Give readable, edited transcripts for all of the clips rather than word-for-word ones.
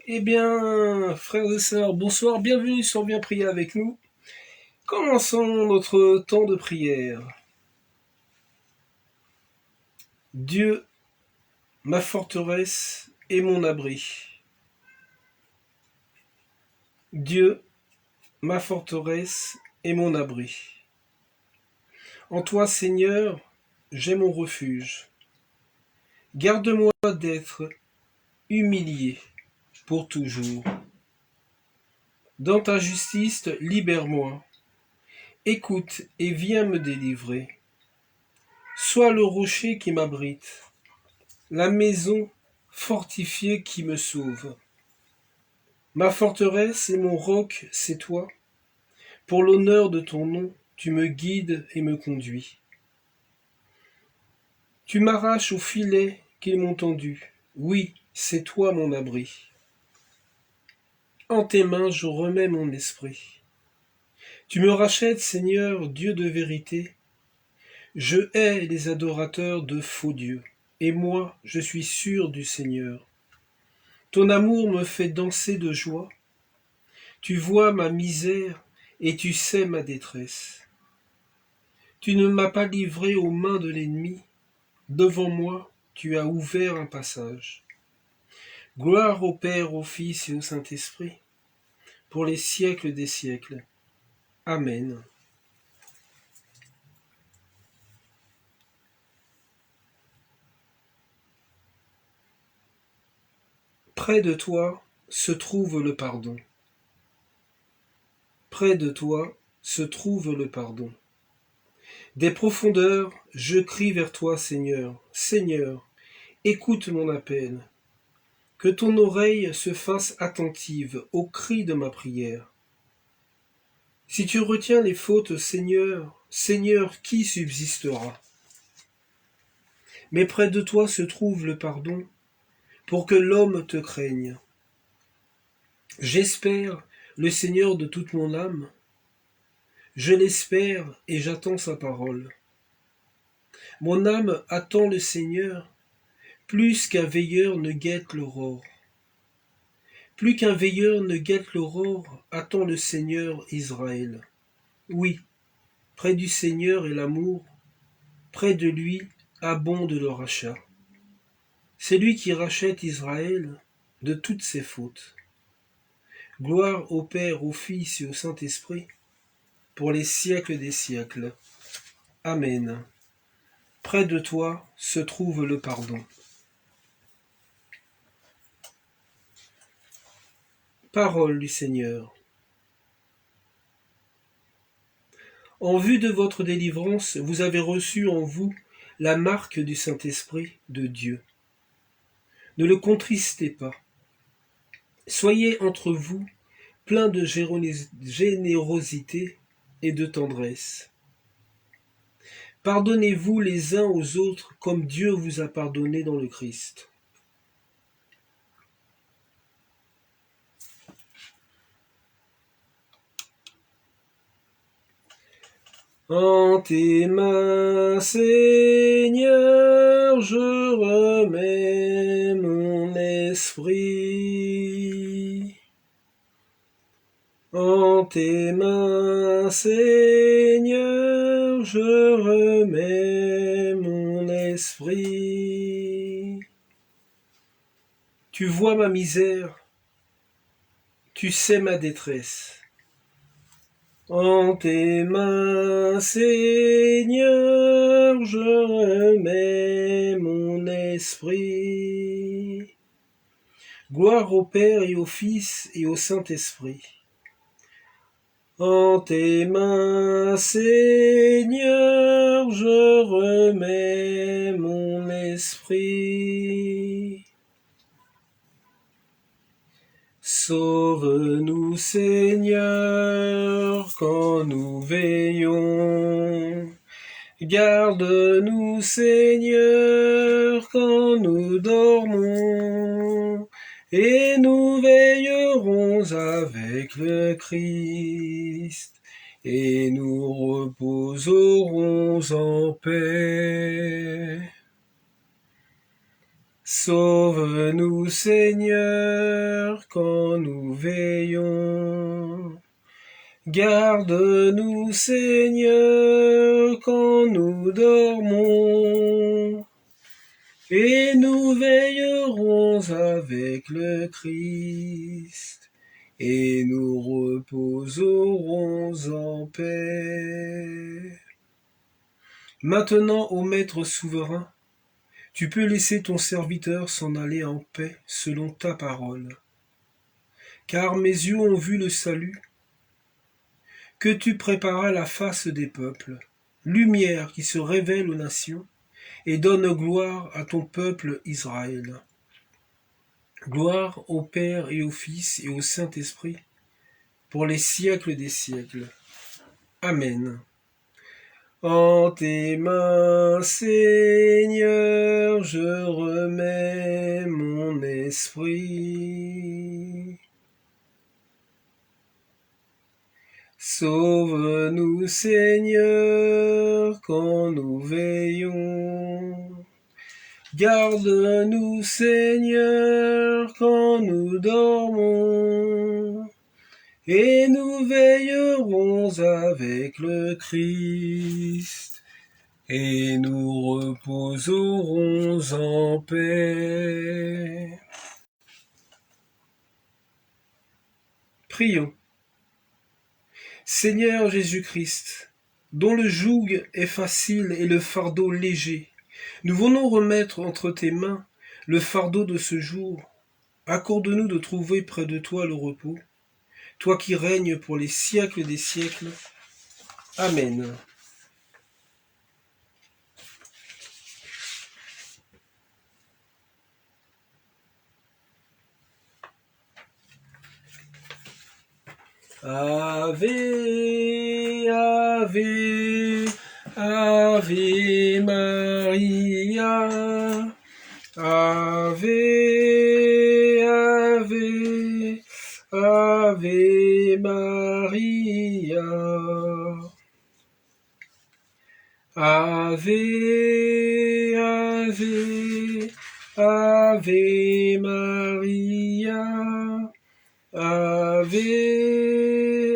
Eh bien, frères et sœurs, bonsoir, bienvenue sur Bien prier avec nous. Commençons notre temps de prière. Dieu, ma forteresse et mon abri. Dieu, ma forteresse et mon abri. En toi, Seigneur, j'ai mon refuge. Garde-moi d'être humilié pour toujours. Dans ta justice, libère-moi. Écoute et viens me délivrer. Sois le rocher qui m'abrite, la maison fortifiée qui me sauve. Ma forteresse et mon roc, c'est toi. Pour l'honneur de ton nom, tu me guides et me conduis. Tu m'arraches au filet qu'ils m'ont tendu. Oui, c'est toi mon abri. En tes mains, je remets mon esprit. Tu me rachètes, Seigneur, Dieu de vérité. Je hais les adorateurs de faux dieux, et moi, je suis sûr du Seigneur. Ton amour me fait danser de joie. Tu vois ma misère et tu sais ma détresse. Tu ne m'as pas livré aux mains de l'ennemi. Devant moi, tu as ouvert un passage. Gloire au Père, au Fils et au Saint-Esprit, pour les siècles des siècles. Amen. Près de toi se trouve le pardon. Près de toi se trouve le pardon. Des profondeurs, je crie vers toi, Seigneur. Seigneur, écoute mon appel. Que ton oreille se fasse attentive au cri de ma prière. Si tu retiens les fautes, Seigneur, Seigneur, qui subsistera? Mais près de toi se trouve le pardon, pour que l'homme te craigne. J'espère le Seigneur de toute mon âme. Je l'espère et j'attends sa parole. Mon âme attend le Seigneur, plus qu'un veilleur ne guette l'aurore. Plus qu'un veilleur ne guette l'aurore, attend le Seigneur Israël. Oui, près du Seigneur est l'amour, près de lui abonde le rachat. C'est lui qui rachète Israël de toutes ses fautes. Gloire au Père, au Fils et au Saint-Esprit, pour les siècles des siècles. Amen. Près de toi se trouve le pardon. Parole du Seigneur. En vue de votre délivrance, vous avez reçu en vous la marque du Saint-Esprit de Dieu. Ne le contristez pas. Soyez entre vous pleins de générosité et de tendresse. Pardonnez-vous les uns aux autres comme Dieu vous a pardonné dans le Christ. En tes mains, Seigneur, je remets mon esprit. En tes mains, Seigneur, je remets mon esprit. Tu vois ma misère, tu sais ma détresse. En tes mains, Seigneur, je remets mon esprit. Gloire au Père et au Fils et au Saint-Esprit. En tes mains, Seigneur, je remets mon esprit. Sauve-nous, Seigneur, quand nous veillons. Garde-nous, Seigneur, quand nous dormons. Et nous veillerons avec le Christ, et nous reposerons en paix. Sauve-nous, Seigneur, quand nous veillons. Garde-nous, Seigneur, quand nous dormons. Et nous veillerons avec le Christ, et nous reposerons en paix. Maintenant, ô Maître souverain, tu peux laisser ton serviteur s'en aller en paix selon ta parole. Car mes yeux ont vu le salut que tu préparas la face des peuples, lumière qui se révèle aux nations et donne gloire à ton peuple Israël. Gloire au Père et au Fils et au Saint-Esprit, pour les siècles des siècles. Amen. En tes mains, Seigneur, je remets mon esprit. Sauve-nous, Seigneur, quand nous veillons. Garde-nous, Seigneur, quand nous dormons. Et nous veillerons avec le Christ, et nous reposerons en paix. Prions. Seigneur Jésus-Christ, dont le joug est facile et le fardeau léger, nous venons remettre entre tes mains le fardeau de ce jour. Accorde-nous de trouver près de toi le repos, toi qui règnes pour les siècles des siècles. Amen. Ave, Ave, Ave Maria. Ave, Ave, Ave Maria. Ave, Ave, Ave Maria. Ave,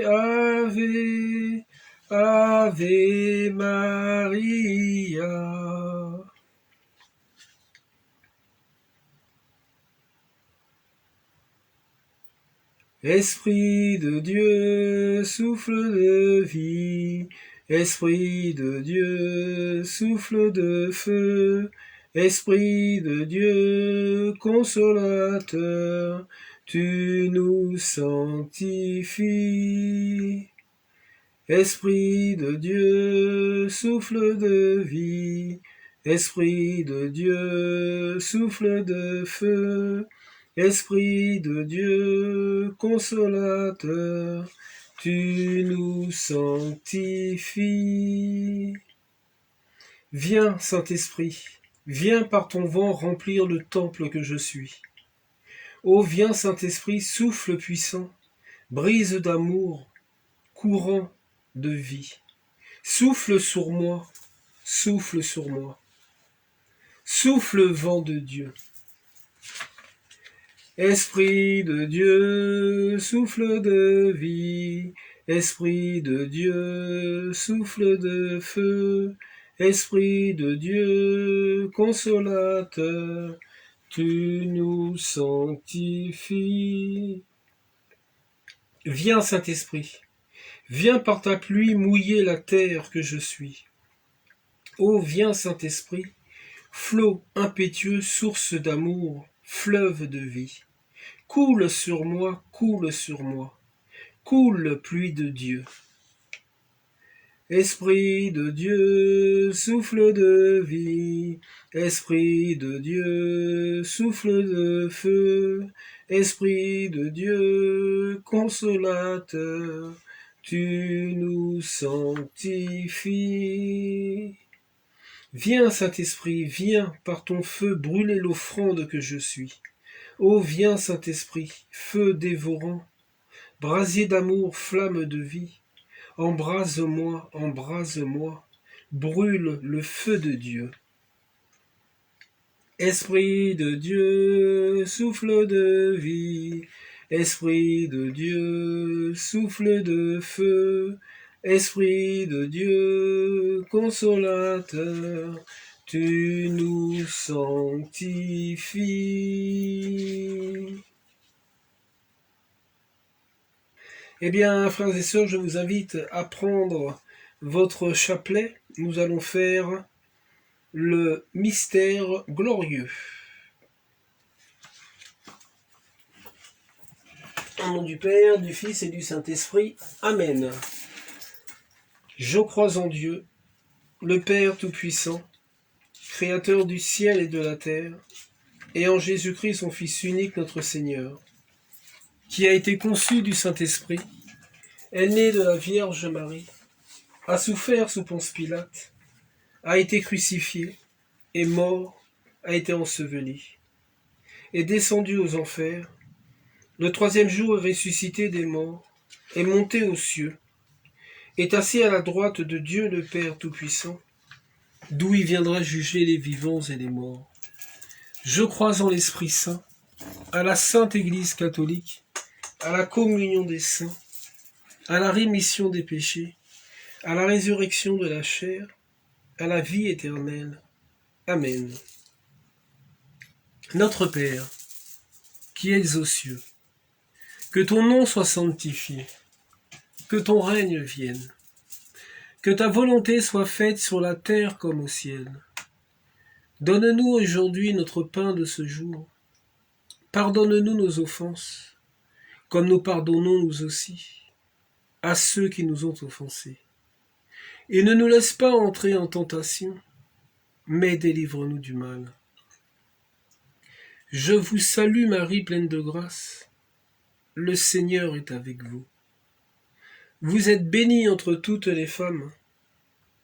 Ave, Ave Maria. Esprit de Dieu, souffle de vie, Esprit de Dieu, souffle de feu, Esprit de Dieu, consolateur, tu nous sanctifies. Esprit de Dieu, souffle de vie, Esprit de Dieu, souffle de feu, Esprit de Dieu, consolateur, tu nous sanctifies. Viens, Saint-Esprit, viens par ton vent remplir le temple que je suis. Ô viens, Saint-Esprit, souffle puissant, brise d'amour, courant de vie. Souffle sur moi, souffle sur moi. Souffle vent de Dieu. Esprit de Dieu, souffle de vie, Esprit de Dieu, souffle de feu, Esprit de Dieu, consolateur, tu nous sanctifies. Viens, Saint-Esprit, viens par ta pluie mouiller la terre que je suis. Ô viens, Saint-Esprit, flot impétueux, source d'amour, fleuve de vie. Coule sur moi, coule sur moi, coule pluie de Dieu. Esprit de Dieu, souffle de vie, Esprit de Dieu, souffle de feu, Esprit de Dieu, consolateur, tu nous sanctifies. Viens, Saint-Esprit, viens par ton feu brûler l'offrande que je suis. Ô viens, Saint-Esprit, feu dévorant, brasier d'amour, flamme de vie, embrase-moi, embrase-moi, brûle le feu de Dieu. Esprit de Dieu, souffle de vie, Esprit de Dieu, souffle de feu, Esprit de Dieu, consolateur, tu nous sanctifies. Eh bien, frères et sœurs, je vous invite à prendre votre chapelet. Nous allons faire le mystère glorieux. Au nom du Père, du Fils et du Saint-Esprit. Amen. Je crois en Dieu, le Père Tout-Puissant, Créateur du ciel et de la terre, et en Jésus-Christ, son Fils unique, notre Seigneur, qui a été conçu du Saint-Esprit, est né de la Vierge Marie, a souffert sous Ponce Pilate, a été crucifié, est mort, a été enseveli, est descendu aux enfers, le troisième jour est ressuscité des morts, est monté aux cieux, est assis à la droite de Dieu le Père Tout-Puissant, d'où il viendra juger les vivants et les morts. Je crois en l'Esprit Saint, à la Sainte Église catholique, à la communion des saints, à la rémission des péchés, à la résurrection de la chair, à la vie éternelle. Amen. Notre Père, qui es aux cieux, que ton nom soit sanctifié, que ton règne vienne, que ta volonté soit faite sur la terre comme au ciel. Donne-nous aujourd'hui notre pain de ce jour. Pardonne-nous nos offenses, comme nous pardonnons nous aussi à ceux qui nous ont offensés. Et ne nous laisse pas entrer en tentation, mais délivre-nous du mal. Je vous salue Marie, pleine de grâce. Le Seigneur est avec vous. Vous êtes bénie entre toutes les femmes,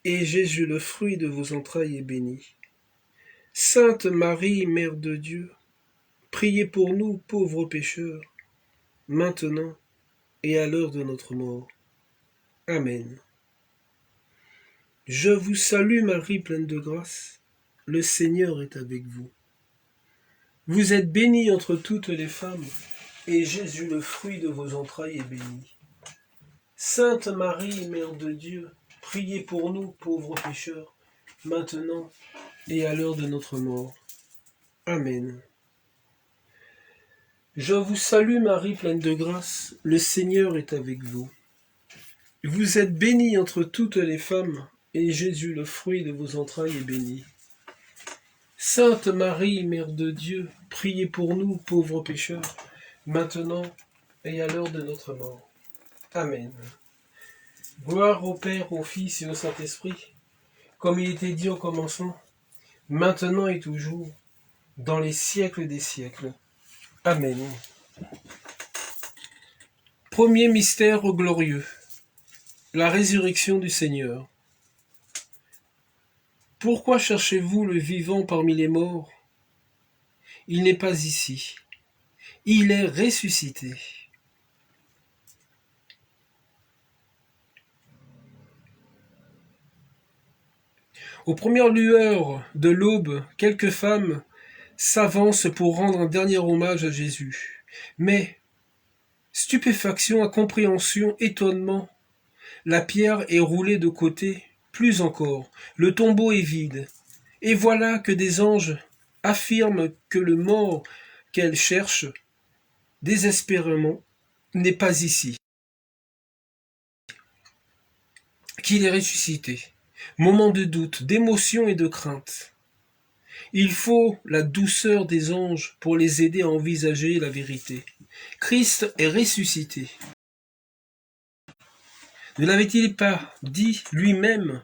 et Jésus, le fruit de vos entrailles, est béni. Sainte Marie, Mère de Dieu, priez pour nous, pauvres pécheurs, maintenant et à l'heure de notre mort. Amen. Je vous salue Marie, pleine de grâce. Le Seigneur est avec vous. Vous êtes bénie entre toutes les femmes, et Jésus, le fruit de vos entrailles, est béni. Sainte Marie, Mère de Dieu, priez pour nous, pauvres pécheurs, maintenant et à l'heure de notre mort. Amen. Je vous salue Marie, pleine de grâce, le Seigneur est avec vous. Vous êtes bénie entre toutes les femmes, et Jésus, le fruit de vos entrailles, est béni. Sainte Marie, Mère de Dieu, priez pour nous, pauvres pécheurs, maintenant et à l'heure de notre mort. Amen. Gloire au Père, au Fils et au Saint-Esprit, comme il était dit au commencement, maintenant et toujours, dans les siècles des siècles. Amen. Premier mystère glorieux, la résurrection du Seigneur. Pourquoi cherchez-vous le vivant parmi les morts? Il n'est pas ici. Il est ressuscité. Aux premières lueurs de l'aube, quelques femmes s'avancent pour rendre un dernier hommage à Jésus. Mais, stupéfaction, incompréhension, étonnement, la pierre est roulée de côté, plus encore, le tombeau est vide. Et voilà que des anges affirment que le mort qu'elles cherchent désespérément n'est pas ici, qu'il est ressuscité. Moment de doute, d'émotion et de crainte. Il faut la douceur des anges pour les aider à envisager la vérité. Christ est ressuscité. Ne l'avait-il pas dit lui-même?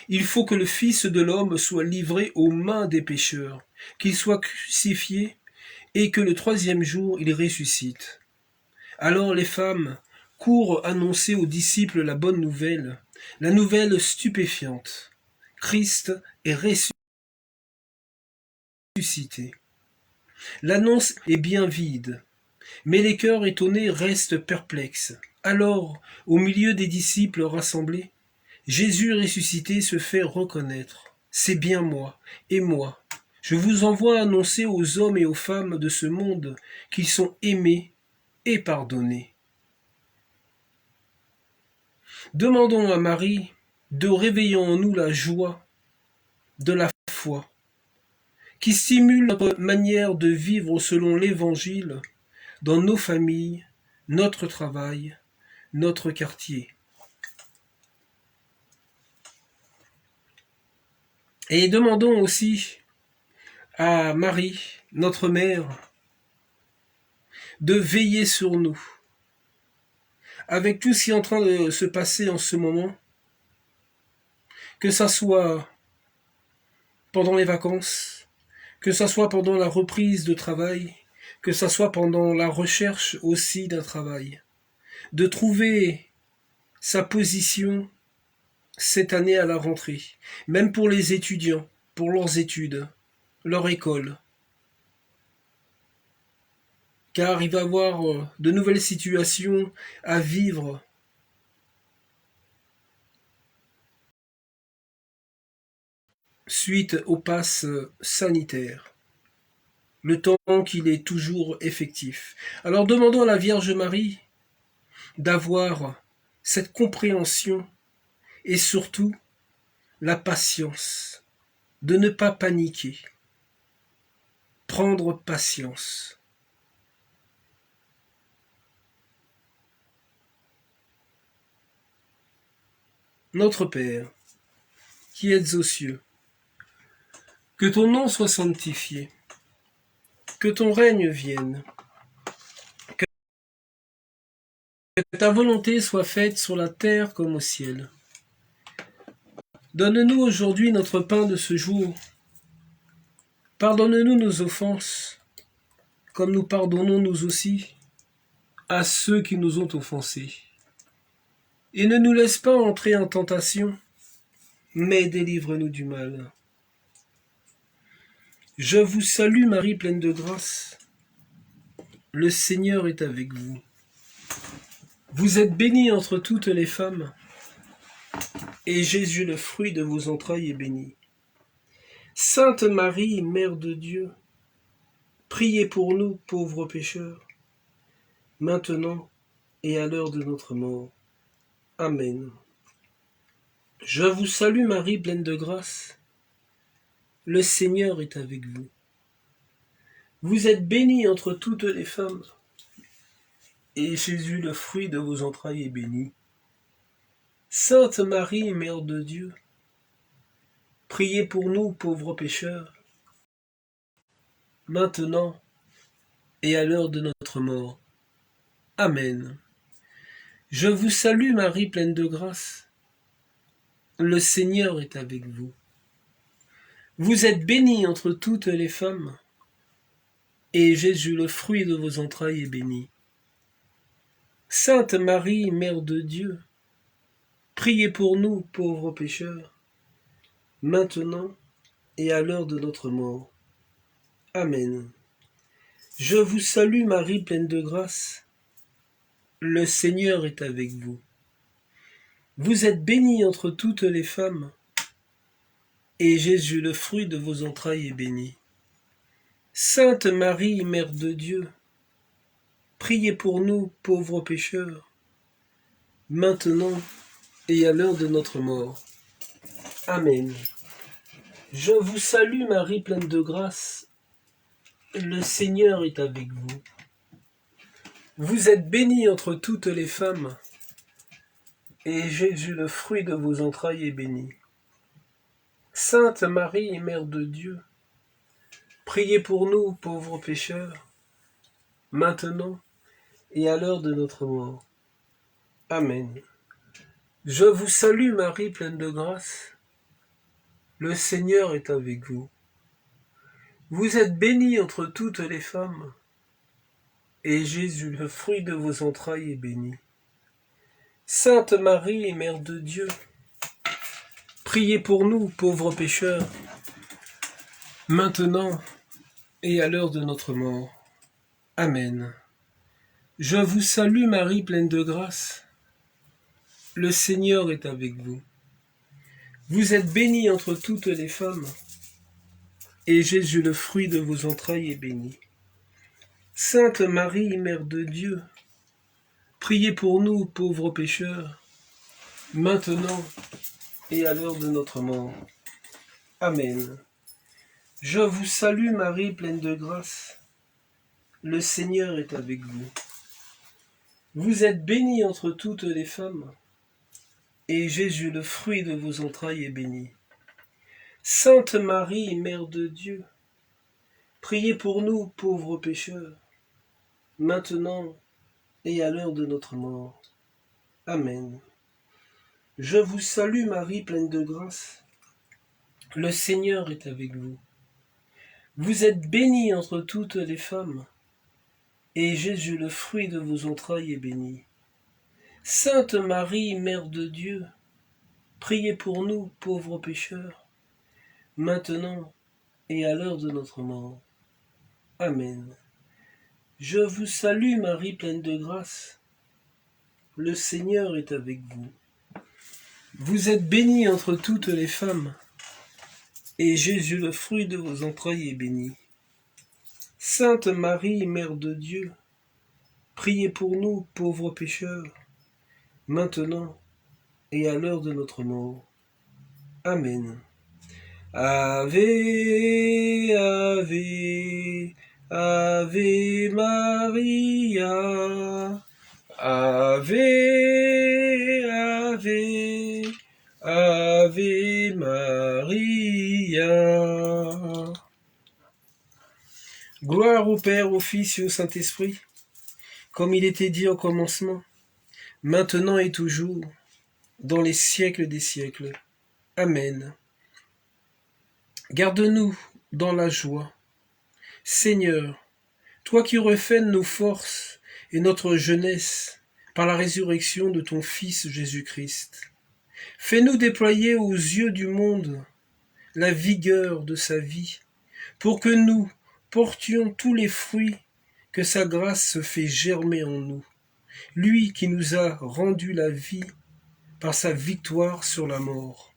Il faut que le Fils de l'homme soit livré aux mains des pécheurs, qu'il soit crucifié et que le troisième jour il ressuscite. Alors les femmes courent annoncer aux disciples la bonne nouvelle, la nouvelle stupéfiante. Christ est ressuscité. L'annonce est bien vide, mais les cœurs étonnés restent perplexes. Alors, au milieu des disciples rassemblés, Jésus ressuscité se fait reconnaître. C'est bien moi, et moi. Je vous envoie annoncer aux hommes et aux femmes de ce monde qu'ils sont aimés et pardonnés. Demandons à Marie de réveiller en nous la joie de la foi, qui stimule notre manière de vivre selon l'Évangile dans nos familles, notre travail, notre quartier. Et demandons aussi à Marie, notre mère, de veiller sur nous. Avec tout ce qui est en train de se passer en ce moment, que ça soit pendant les vacances, que ça soit pendant la reprise de travail, que ça soit pendant la recherche aussi d'un travail, de trouver sa position cette année à la rentrée, même pour les étudiants, pour leurs études, leur école. Car il va y avoir de nouvelles situations à vivre suite au pass sanitaire, le temps qu'il est toujours effectif. Alors demandons à la Vierge Marie d'avoir cette compréhension et surtout la patience, de ne pas paniquer, prendre patience. Notre Père, qui êtes aux cieux, que ton nom soit sanctifié, que ton règne vienne, que ta volonté soit faite sur la terre comme au ciel. Donne-nous aujourd'hui notre pain de ce jour. Pardonne-nous nos offenses, comme nous pardonnons nous aussi à ceux qui nous ont offensés. Et ne nous laisse pas entrer en tentation, mais délivre-nous du mal. Je vous salue Marie pleine de grâce. Le Seigneur est avec vous. Vous êtes bénie entre toutes les femmes, et Jésus, le fruit de vos entrailles, est béni. Sainte Marie, Mère de Dieu, priez pour nous, pauvres pécheurs, maintenant et à l'heure de notre mort. Amen. Je vous salue Marie, pleine de grâce. Le Seigneur est avec vous. Vous êtes bénie entre toutes les femmes, et Jésus, le fruit de vos entrailles, est béni. Sainte Marie, Mère de Dieu, priez pour nous, pauvres pécheurs, maintenant et à l'heure de notre mort. Amen. Je vous salue Marie, pleine de grâce. Le Seigneur est avec vous. Vous êtes bénie entre toutes les femmes, et Jésus, le fruit de vos entrailles, est béni. Sainte Marie, Mère de Dieu, priez pour nous, pauvres pécheurs, maintenant et à l'heure de notre mort. Amen. Je vous salue Marie, pleine de grâce. Le Seigneur est avec vous. Vous êtes bénie entre toutes les femmes, et Jésus, le fruit de vos entrailles, est béni. Sainte Marie, Mère de Dieu, priez pour nous, pauvres pécheurs, maintenant et à l'heure de notre mort. Amen. Je vous salue Marie, pleine de grâce. Le Seigneur est avec vous. Vous êtes bénie entre toutes les femmes, et Jésus, le fruit de vos entrailles, est béni. Sainte Marie, Mère de Dieu, priez pour nous, pauvres pécheurs, maintenant et à l'heure de notre mort. Amen. Je vous salue Marie, pleine de grâce. Le Seigneur est avec vous. Vous êtes bénie entre toutes les femmes, et Jésus, le fruit de vos entrailles, est béni. Sainte Marie, Mère de Dieu, priez pour nous, pauvres pécheurs, maintenant et à l'heure de notre mort. Amen. Je vous salue Marie, pleine de grâce. Le Seigneur est avec vous. Vous êtes bénie entre toutes les femmes, et Jésus, le fruit de vos entrailles, est béni. Sainte Marie, Mère de Dieu, priez pour nous, pauvres pécheurs, maintenant et à l'heure de notre mort. Amen. Je vous salue Marie, pleine de grâce. Le Seigneur est avec vous. Vous êtes bénie entre toutes les femmes, et Jésus, le fruit de vos entrailles, est béni. Sainte Marie, Mère de Dieu, priez pour nous, pauvres pécheurs, maintenant et à l'heure de notre mort. Amen. Je vous salue Marie, pleine de grâce. Le Seigneur est avec vous. Vous êtes bénie entre toutes les femmes, et Jésus, le fruit de vos entrailles, est béni. Sainte Marie, Mère de Dieu, priez pour nous, pauvres pécheurs, maintenant et à l'heure de notre mort. Amen. Je vous salue Marie, pleine de grâce. Le Seigneur est avec vous. Vous êtes bénie entre toutes les femmes, et Jésus, le fruit de vos entrailles, est béni. Sainte Marie, Mère de Dieu, priez pour nous, pauvres pécheurs, maintenant et à l'heure de notre mort. Amen. Ave, Ave, Ave Maria. Ave, Ave, Ave Maria. Gloire au Père, au Fils et au Saint-Esprit, comme il était dit au commencement, maintenant et toujours, dans les siècles des siècles. Amen. Garde-nous dans la joie. Seigneur, toi qui refais nos forces et notre jeunesse par la résurrection de ton Fils Jésus-Christ, fais-nous déployer aux yeux du monde la vigueur de sa vie, pour que nous portions tous les fruits que sa grâce fait germer en nous, lui qui nous a rendu la vie par sa victoire sur la mort.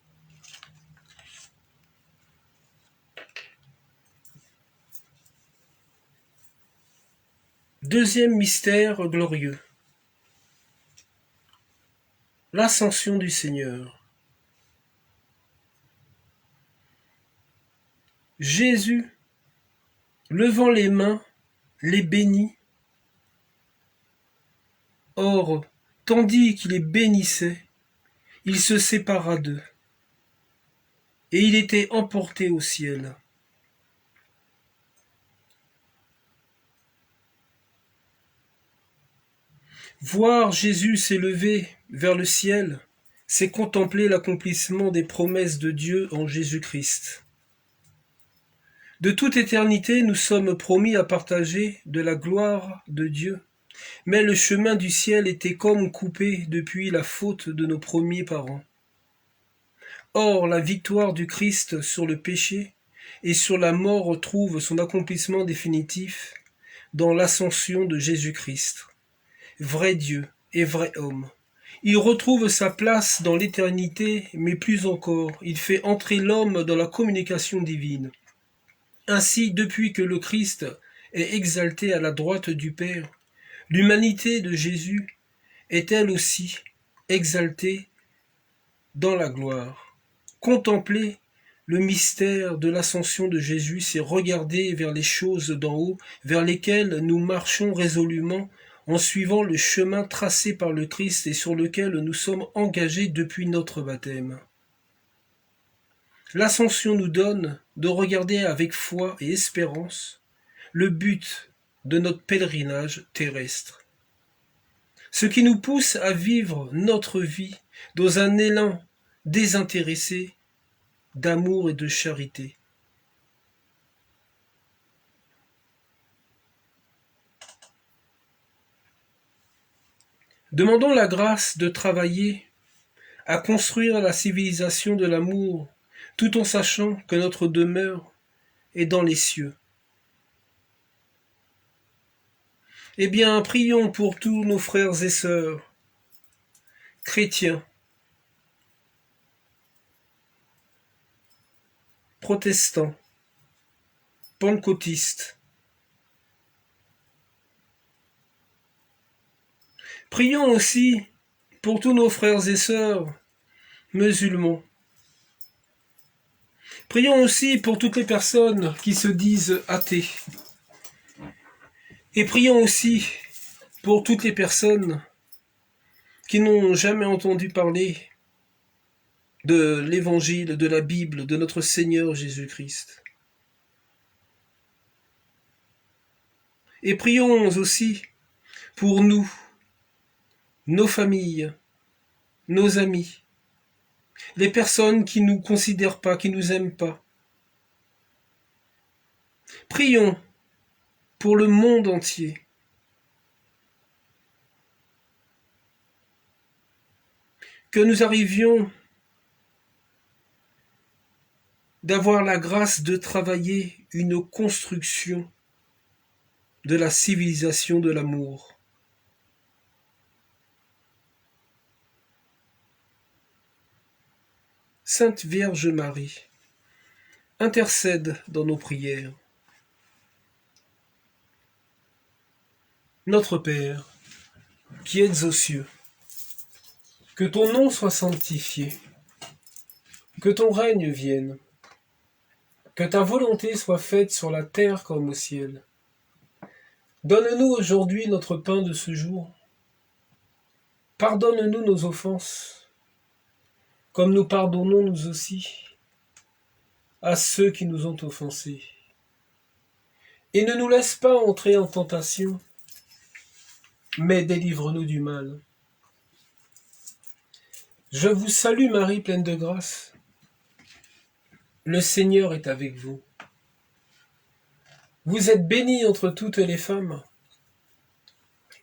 Deuxième mystère glorieux, l'ascension du Seigneur. Jésus, levant les mains, les bénit. Or, tandis qu'il les bénissait, il se sépara d'eux, et il était emporté au ciel. Voir Jésus s'élever vers le ciel, c'est contempler l'accomplissement des promesses de Dieu en Jésus-Christ. De toute éternité, nous sommes promis à partager de la gloire de Dieu, mais le chemin du ciel était comme coupé depuis la faute de nos premiers parents. Or, la victoire du Christ sur le péché et sur la mort trouve son accomplissement définitif dans l'ascension de Jésus-Christ. Vrai Dieu et vrai homme. Il retrouve sa place dans l'éternité, mais plus encore, il fait entrer l'homme dans la communication divine. Ainsi, depuis que le Christ est exalté à la droite du Père, l'humanité de Jésus est elle aussi exaltée dans la gloire. Contempler le mystère de l'ascension de Jésus, c'est regarder vers les choses d'en haut, vers lesquelles nous marchons résolument en suivant le chemin tracé par le Christ et sur lequel nous sommes engagés depuis notre baptême. L'ascension nous donne de regarder avec foi et espérance le but de notre pèlerinage terrestre. Ce qui nous pousse à vivre notre vie dans un élan désintéressé d'amour et de charité. Demandons la grâce de travailler à construire la civilisation de l'amour, tout en sachant que notre demeure est dans les cieux. Eh bien, prions pour tous nos frères et sœurs, chrétiens, protestants, pentecôtistes. Prions aussi pour tous nos frères et sœurs musulmans. Prions aussi pour toutes les personnes qui se disent athées. Et prions aussi pour toutes les personnes qui n'ont jamais entendu parler de l'Évangile, de la Bible, de notre Seigneur Jésus-Christ. Et prions aussi pour nous, nos familles, nos amis, les personnes qui ne nous considèrent pas, qui ne nous aiment pas. Prions pour le monde entier. Que nous arrivions d'avoir la grâce de travailler une construction de la civilisation de l'amour. Sainte Vierge Marie, intercède dans nos prières. Notre Père, qui êtes aux cieux, que ton nom soit sanctifié, que ton règne vienne, que ta volonté soit faite sur la terre comme au ciel. Donne-nous aujourd'hui notre pain de ce jour. Pardonne-nous nos offenses, comme nous pardonnons nous aussi à ceux qui nous ont offensés. Et ne nous laisse pas entrer en tentation, mais délivre-nous du mal. Je vous salue Marie, pleine de grâce. Le Seigneur est avec vous. Vous êtes bénie entre toutes les femmes,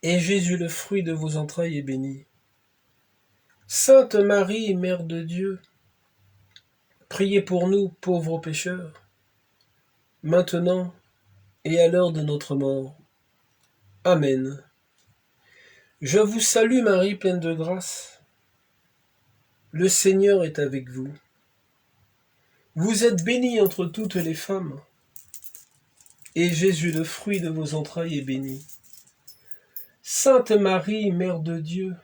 et Jésus, le fruit de vos entrailles, est béni. Sainte Marie, Mère de Dieu, priez pour nous, pauvres pécheurs, maintenant et à l'heure de notre mort. Amen. Je vous salue Marie, pleine de grâce. Le Seigneur est avec vous. Vous êtes bénie entre toutes les femmes, et Jésus, le fruit de vos entrailles, est béni. Sainte Marie, Mère de Dieu,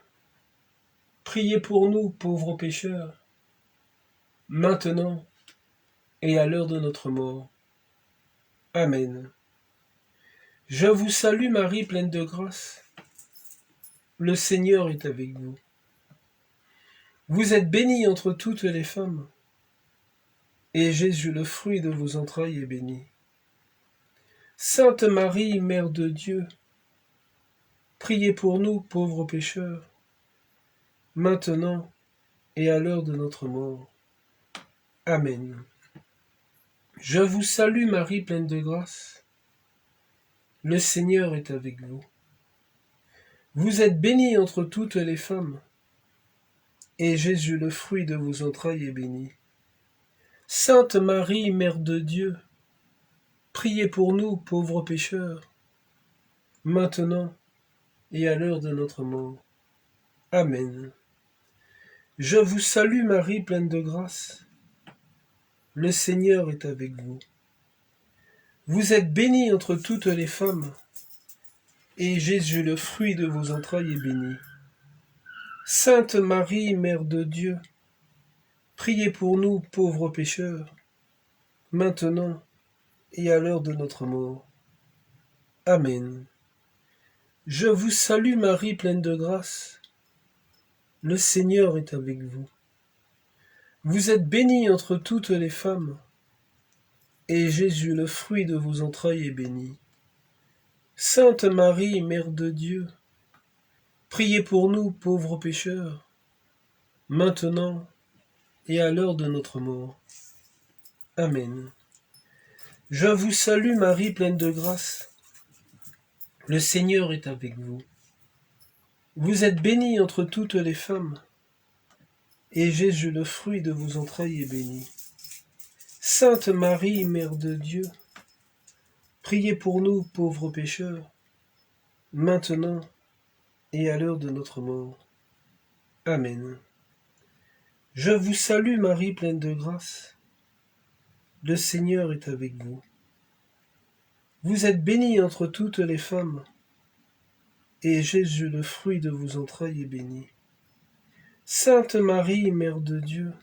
priez pour nous, pauvres pécheurs, maintenant et à l'heure de notre mort. Amen. Je vous salue Marie, pleine de grâce. Le Seigneur est avec vous. Vous êtes bénie entre toutes les femmes, et Jésus, le fruit de vos entrailles, est béni. Sainte Marie, Mère de Dieu, priez pour nous, pauvres pécheurs, maintenant et à l'heure de notre mort. Amen. Je vous salue Marie, pleine de grâce. Le Seigneur est avec vous. Vous êtes bénie entre toutes les femmes, et Jésus, le fruit de vos entrailles, est béni. Sainte Marie, Mère de Dieu, priez pour nous, pauvres pécheurs, maintenant et à l'heure de notre mort. Amen. Je vous salue Marie, pleine de grâce. Le Seigneur est avec vous. Vous êtes bénie entre toutes les femmes, et Jésus, le fruit de vos entrailles, est béni. Sainte Marie, Mère de Dieu, priez pour nous, pauvres pécheurs, maintenant et à l'heure de notre mort. Amen. Je vous salue Marie, pleine de grâce. Le Seigneur est avec vous. Vous êtes bénie entre toutes les femmes, et Jésus, le fruit de vos entrailles, est béni. Sainte Marie, Mère de Dieu, priez pour nous, pauvres pécheurs, maintenant et à l'heure de notre mort. Amen. Je vous salue Marie, pleine de grâce. Le Seigneur est avec vous. Vous êtes bénie entre toutes les femmes, et Jésus, le fruit de vos entrailles, est béni. Sainte Marie, Mère de Dieu, priez pour nous, pauvres pécheurs, maintenant et à l'heure de notre mort. Amen. Je vous salue Marie, pleine de grâce. Le Seigneur est avec vous. Vous êtes bénie entre toutes les femmes, et Jésus, le fruit de vos entrailles, est béni. Sainte Marie, Mère de Dieu,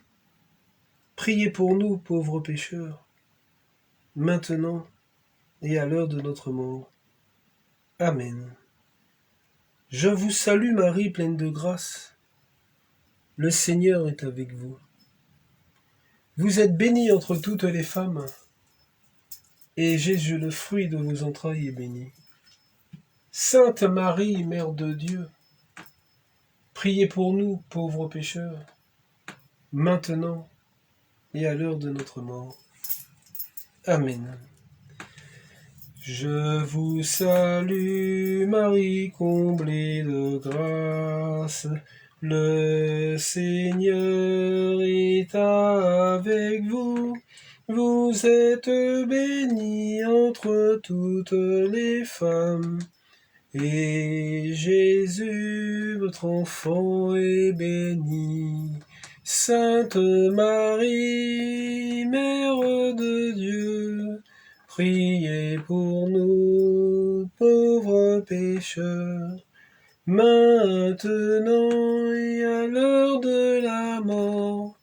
priez pour nous, pauvres pécheurs, maintenant et à l'heure de notre mort. Amen. Je vous salue Marie, pleine de grâce. Le Seigneur est avec vous. Vous êtes bénie entre toutes les femmes, et Jésus, le fruit de vos entrailles, est béni. Sainte Marie, Mère de Dieu, priez pour nous, pauvres pécheurs, maintenant et à l'heure de notre mort. Amen. Je vous salue Marie, comblée de grâce, le Seigneur est avec vous. Vous êtes bénie entre toutes les femmes, et Jésus, votre enfant, est béni. Sainte Marie, Mère de Dieu, priez pour nous, pauvres pécheurs, maintenant et à l'heure de la mort.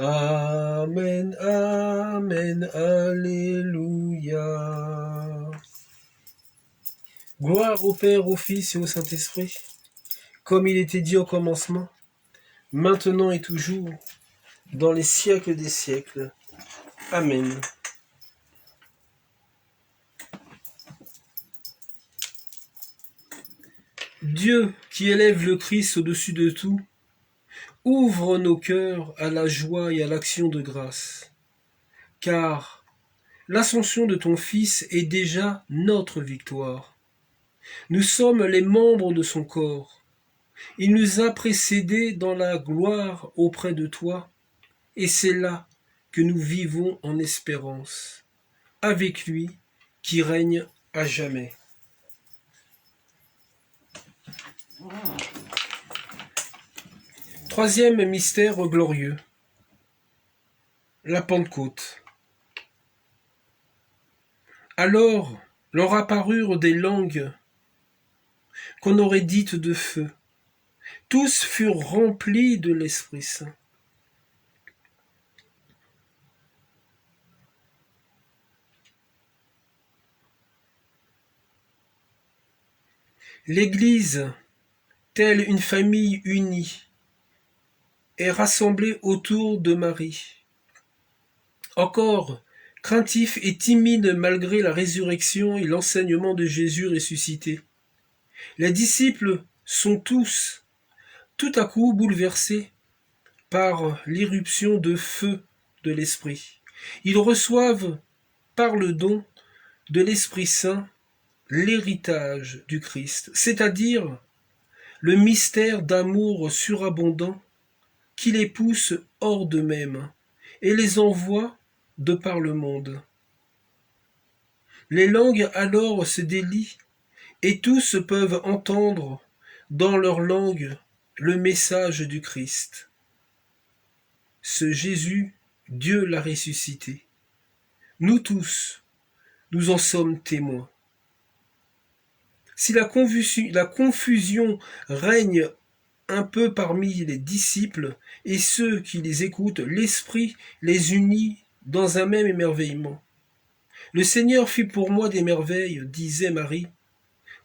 Amen, amen, alléluia. Gloire au Père, au Fils et au Saint-Esprit, comme il était dit au commencement, maintenant et toujours, dans les siècles des siècles. Amen. Dieu, qui élève le Christ au-dessus de tout, ouvre nos cœurs à la joie et à l'action de grâce, car l'ascension de ton Fils est déjà notre victoire. Nous sommes les membres de son corps. Il nous a précédés dans la gloire auprès de toi, et c'est là que nous vivons en espérance, avec lui qui règne à jamais. Troisième mystère glorieux, la Pentecôte. Alors leur apparurent des langues qu'on aurait dites de feu. Tous furent remplis de l'Esprit Saint. L'Église, telle une famille unie, est rassemblée autour de Marie. Encore craintif et timide malgré la résurrection et l'enseignement de Jésus ressuscité. Les disciples sont tous, tout à coup, bouleversés par l'irruption de feu de l'Esprit. Ils reçoivent, par le don de l'Esprit Saint, l'héritage du Christ, c'est-à-dire le mystère d'amour surabondant qui les pousse hors d'eux-mêmes et les envoie de par le monde. Les langues alors se délient et tous peuvent entendre dans leur langue le message du Christ. Ce Jésus, Dieu l'a ressuscité. Nous tous, nous en sommes témoins. Si la confusion règne un peu parmi les disciples et ceux qui les écoutent, l'Esprit les unit dans un même émerveillement. Le Seigneur fit pour moi des merveilles, disait Marie,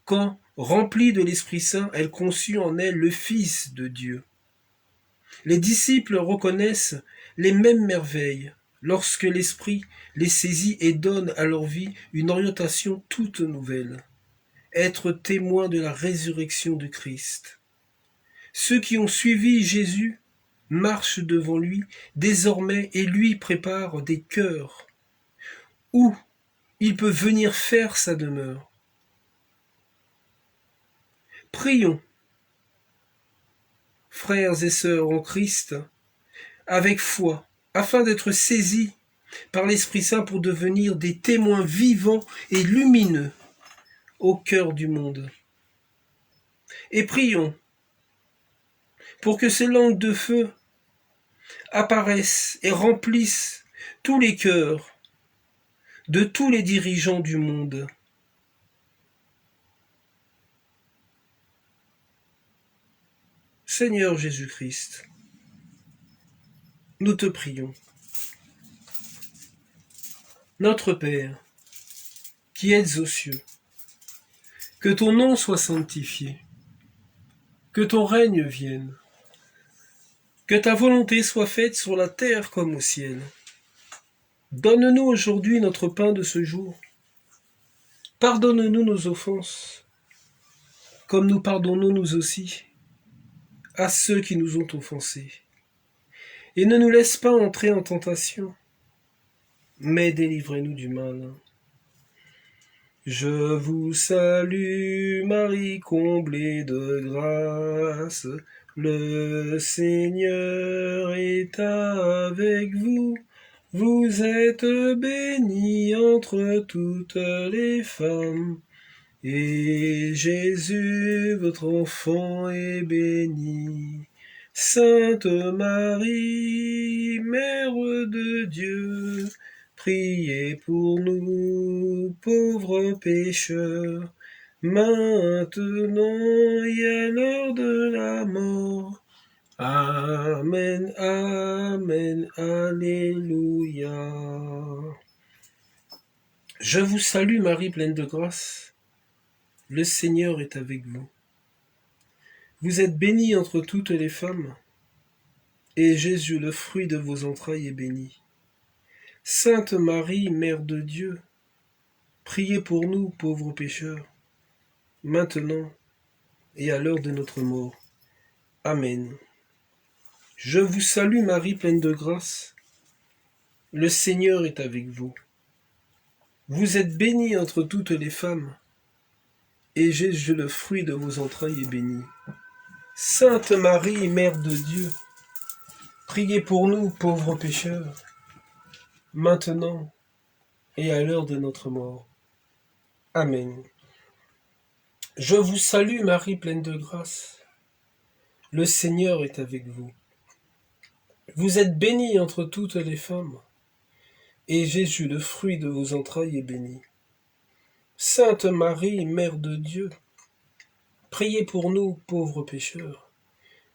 quand, remplie de l'Esprit Saint, elle conçut en elle le Fils de Dieu. Les disciples reconnaissent les mêmes merveilles lorsque l'Esprit les saisit et donne à leur vie une orientation toute nouvelle. Être témoins de la résurrection du Christ. Ceux qui ont suivi Jésus marchent devant lui désormais et lui préparent des cœurs où il peut venir faire sa demeure. Prions, frères et sœurs en Christ, avec foi, afin d'être saisis par l'Esprit Saint pour devenir des témoins vivants et lumineux au cœur du monde. Et prions pour que ces langues de feu apparaissent et remplissent tous les cœurs de tous les dirigeants du monde, Seigneur Jésus-Christ, nous te prions. Notre Père, qui êtes aux cieux, que ton nom soit sanctifié, que ton règne vienne, que ta volonté soit faite sur la terre comme au ciel. Donne-nous aujourd'hui notre pain de ce jour. Pardonne-nous nos offenses, comme nous pardonnons nous aussi à ceux qui nous ont offensés. Et ne nous laisse pas entrer en tentation, mais délivrez-nous du mal. Je vous salue, Marie, comblée de grâce. Le Seigneur est avec vous. Vous êtes bénie entre toutes les femmes. Et Jésus, votre enfant, est béni. Sainte Marie, Mère de Dieu, priez pour nous, pauvres pécheurs, maintenant et à l'heure de la mort. Amen, amen, alléluia. Je vous salue Marie, pleine de grâce. Le Seigneur est avec vous. Vous êtes bénie entre toutes les femmes, et Jésus, le fruit de vos entrailles, est béni. Sainte Marie, Mère de Dieu, priez pour nous, pauvres pécheurs, maintenant et à l'heure de notre mort. Amen. Je vous salue Marie, pleine de grâce. Le Seigneur est avec vous. Vous êtes bénie entre toutes les femmes, et Jésus, le fruit de vos entrailles, est béni. Sainte Marie, Mère de Dieu, priez pour nous, pauvres pécheurs, maintenant et à l'heure de notre mort. Amen. Je vous salue Marie, pleine de grâce. Le Seigneur est avec vous. Vous êtes bénie entre toutes les femmes, et Jésus, le fruit de vos entrailles, est béni. Sainte Marie, Mère de Dieu, priez pour nous, pauvres pécheurs,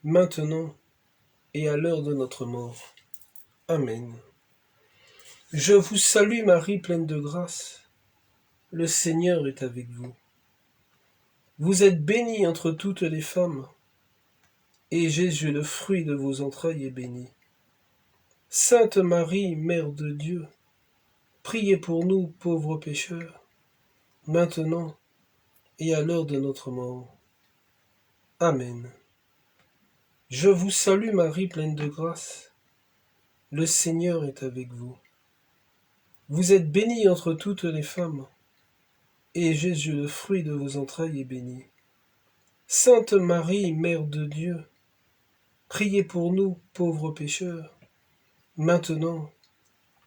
maintenant et à l'heure de notre mort. Amen. Je vous salue Marie, pleine de grâce. Le Seigneur est avec vous. Vous êtes bénie entre toutes les femmes, et Jésus, le fruit de vos entrailles, est béni. Sainte Marie, Mère de Dieu, priez pour nous, pauvres pécheurs, maintenant et à l'heure de notre mort. Amen. Je vous salue Marie, pleine de grâce. Le Seigneur est avec vous. Vous êtes bénie entre toutes les femmes, et Jésus, le fruit de vos entrailles, est béni. Sainte Marie, Mère de Dieu, priez pour nous, pauvres pécheurs, maintenant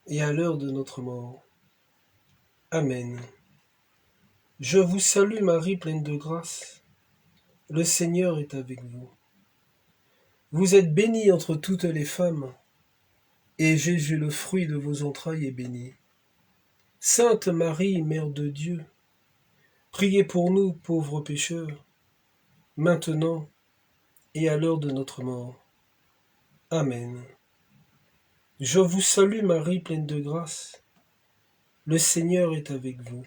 et à l'heure de notre mort. Amen. Je vous salue Marie, pleine de grâce. Le Seigneur est avec vous. Vous êtes bénie entre toutes les femmes, et Jésus, le fruit de vos entrailles, est béni. Sainte Marie, Mère de Dieu, priez pour nous, pauvres pécheurs, maintenant et à l'heure de notre mort. Amen. Je vous salue Marie, pleine de grâce. Le Seigneur est avec vous.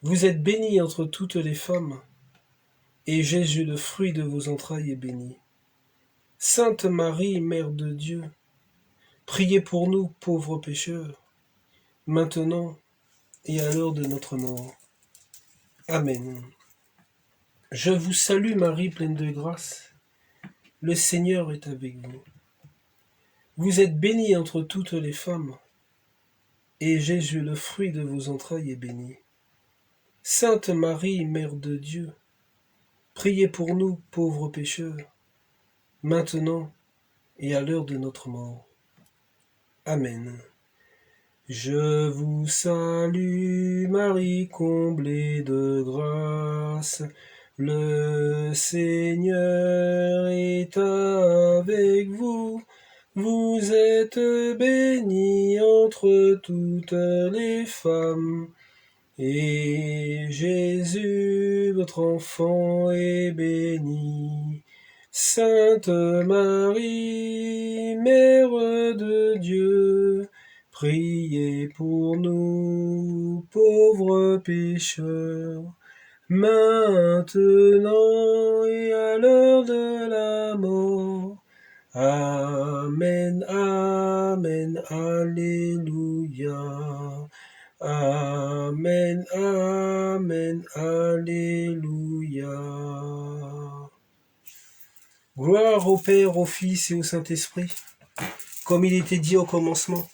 Vous êtes bénie entre toutes les femmes, et Jésus, le fruit de vos entrailles, est béni. Sainte Marie, Mère de Dieu, priez pour nous, pauvres pécheurs, maintenant et à l'heure de notre mort. Amen. Je vous salue Marie, pleine de grâce. Le Seigneur est avec vous. Vous êtes bénie entre toutes les femmes, et Jésus, le fruit de vos entrailles, est béni. Sainte Marie, Mère de Dieu, priez pour nous, pauvres pécheurs, maintenant et à l'heure de notre mort. Amen. Je vous salue, Marie, comblée de grâce. Le Seigneur est avec vous. Vous êtes bénie entre toutes les femmes, et Jésus, votre enfant, est béni. Sainte Marie, Mère de Dieu, priez pour nous, pauvres pécheurs, maintenant et à l'heure de la mort. Amen, Amen, Alléluia. Amen, Amen, Alléluia. Gloire au Père, au Fils et au Saint-Esprit, comme il était dit au commencement,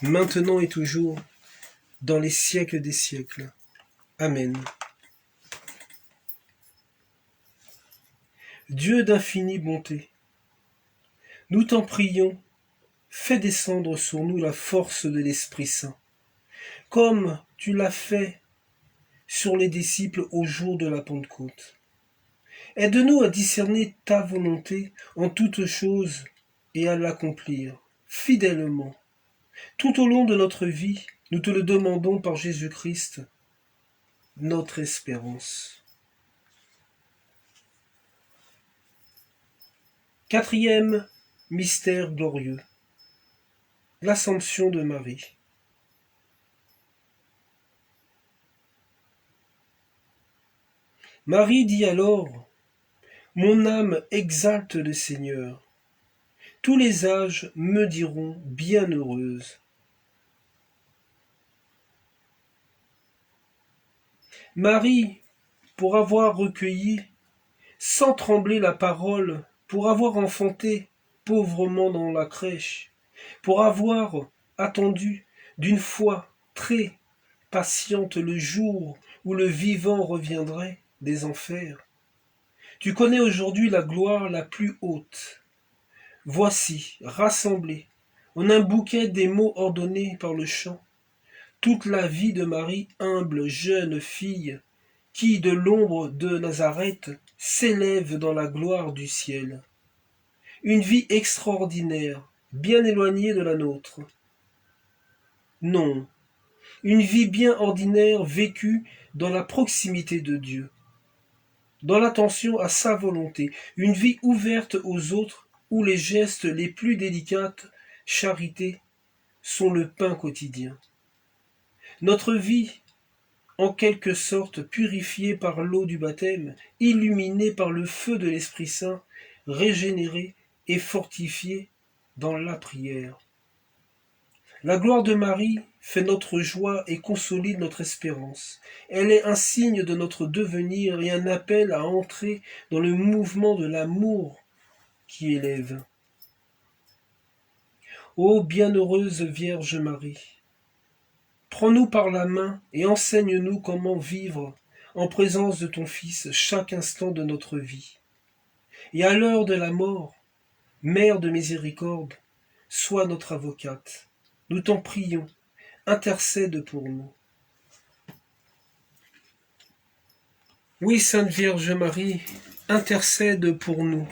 maintenant et toujours, dans les siècles des siècles. Amen. Dieu d'infinie bonté, nous t'en prions, fais descendre sur nous la force de l'Esprit Saint, comme tu l'as fait sur les disciples au jour de la Pentecôte. Aide-nous à discerner ta volonté en toutes choses et à l'accomplir fidèlement. Tout au long de notre vie, nous te le demandons par Jésus-Christ, notre espérance. Quatrième mystère glorieux, l'Assomption de Marie. Marie dit alors, « Mon âme exalte le Seigneur, tous les âges me diront bienheureuse. » Marie, pour avoir recueilli, sans trembler la parole, pour avoir enfanté pauvrement dans la crèche, pour avoir attendu d'une foi très patiente le jour où le vivant reviendrait des enfers. Tu connais aujourd'hui la gloire la plus haute. Voici, rassemblée, en un bouquet des mots ordonnés par le chant, toute la vie de Marie, humble jeune fille, qui de l'ombre de Nazareth s'élève dans la gloire du ciel. Une vie extraordinaire, bien éloignée de la nôtre. Non, une vie bien ordinaire vécue dans la proximité de Dieu, dans l'attention à sa volonté, une vie ouverte aux autres où les gestes les plus délicates, charité, sont le pain quotidien. Notre vie, en quelque sorte purifiée par l'eau du baptême, illuminée par le feu de l'Esprit Saint, régénérée et fortifiée dans la prière. La gloire de Marie fait notre joie et consolide notre espérance. Elle est un signe de notre devenir et un appel à entrer dans le mouvement de l'amour qui élève. Ô bienheureuse Vierge Marie, prends-nous par la main et enseigne-nous comment vivre en présence de ton Fils chaque instant de notre vie. Et à l'heure de la mort, Mère de miséricorde, sois notre avocate. Nous t'en prions, intercède pour nous. Oui, Sainte Vierge Marie, intercède pour nous,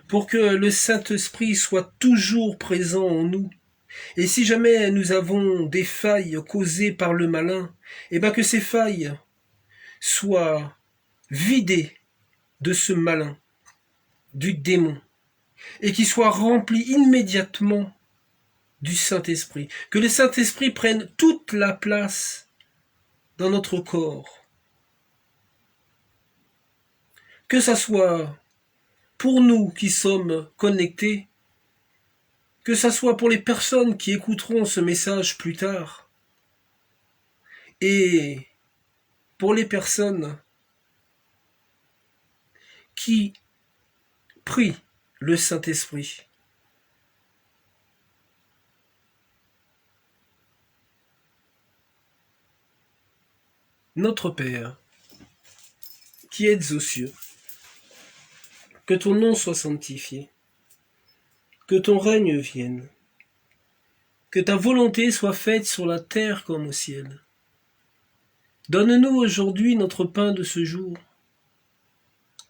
pour que le Saint-Esprit soit toujours présent en nous. Et si jamais nous avons des failles causées par le malin, eh bien que ces failles soient vidées de ce malin, du démon, et qu'il soit rempli immédiatement du Saint-Esprit. Que le Saint-Esprit prenne toute la place dans notre corps. Que ça soit pour nous qui sommes connectés, que ça soit pour les personnes qui écouteront ce message plus tard, et pour les personnes qui prient le Saint-Esprit. Notre Père, qui êtes aux cieux, que ton nom soit sanctifié, que ton règne vienne, que ta volonté soit faite sur la terre comme au ciel. Donne-nous aujourd'hui notre pain de ce jour.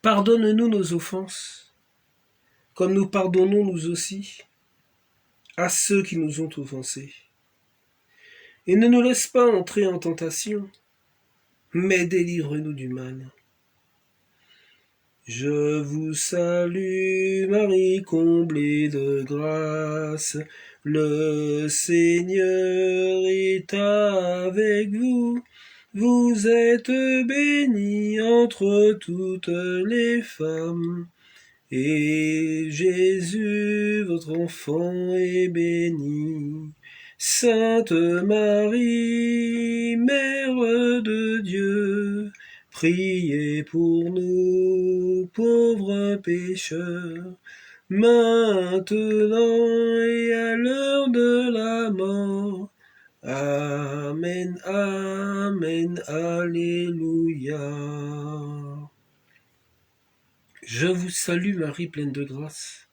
Pardonne-nous nos offenses, comme nous pardonnons nous aussi à ceux qui nous ont offensés. Et ne nous laisse pas entrer en tentation, mais délivre-nous du mal. Je vous salue, Marie, comblée de grâce. Le Seigneur est avec vous. Vous êtes bénie entre toutes les femmes. Et Jésus, votre enfant, est béni. Sainte Marie, Mère de Dieu, priez pour nous, pauvres pécheurs, maintenant et à l'heure de la mort. Amen, amen, alléluia. Je vous salue Marie, pleine de grâce.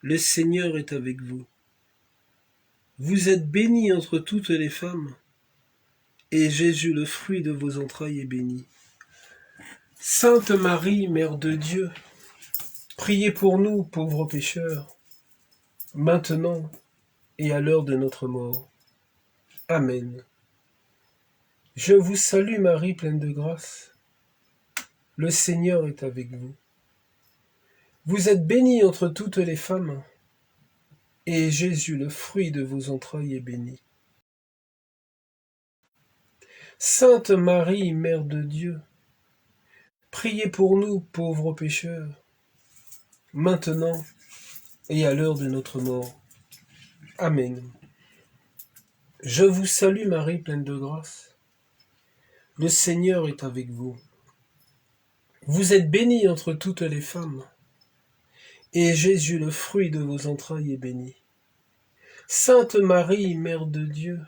Le Seigneur est avec vous. Vous êtes bénie entre toutes les femmes, et Jésus, le fruit de vos entrailles, est béni. Sainte Marie, Mère de Dieu, priez pour nous, pauvres pécheurs, maintenant et à l'heure de notre mort. Amen. Je vous salue Marie, pleine de grâce. Le Seigneur est avec vous. Vous êtes bénie entre toutes les femmes, et Jésus, le fruit de vos entrailles, est béni. Sainte Marie, Mère de Dieu, priez pour nous, pauvres pécheurs, maintenant et à l'heure de notre mort. Amen. Je vous salue Marie, pleine de grâce. Le Seigneur est avec vous. Vous êtes bénie entre toutes les femmes, et Jésus, le fruit de vos entrailles, est béni. Sainte Marie, Mère de Dieu,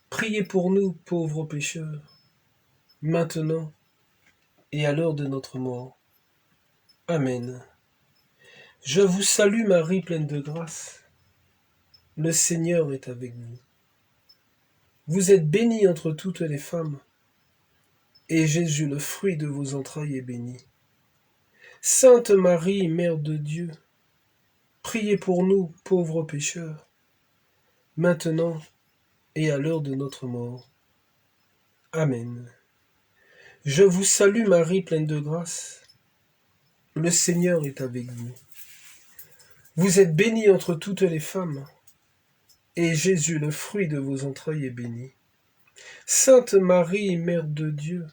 priez pour nous, pauvres pécheurs, maintenant et à l'heure de notre mort. Amen. Je vous salue Marie, pleine de grâce. Le Seigneur est avec vous. Vous êtes bénie entre toutes les femmes, et Jésus, le fruit de vos entrailles, est béni. Sainte Marie, Mère de Dieu, priez pour nous, pauvres pécheurs, maintenant et à l'heure de notre mort. Amen. Je vous salue Marie, pleine de grâce. Le Seigneur est avec vous. Vous êtes bénie entre toutes les femmes, et Jésus, le fruit de vos entrailles, est béni. Sainte Marie, Mère de Dieu,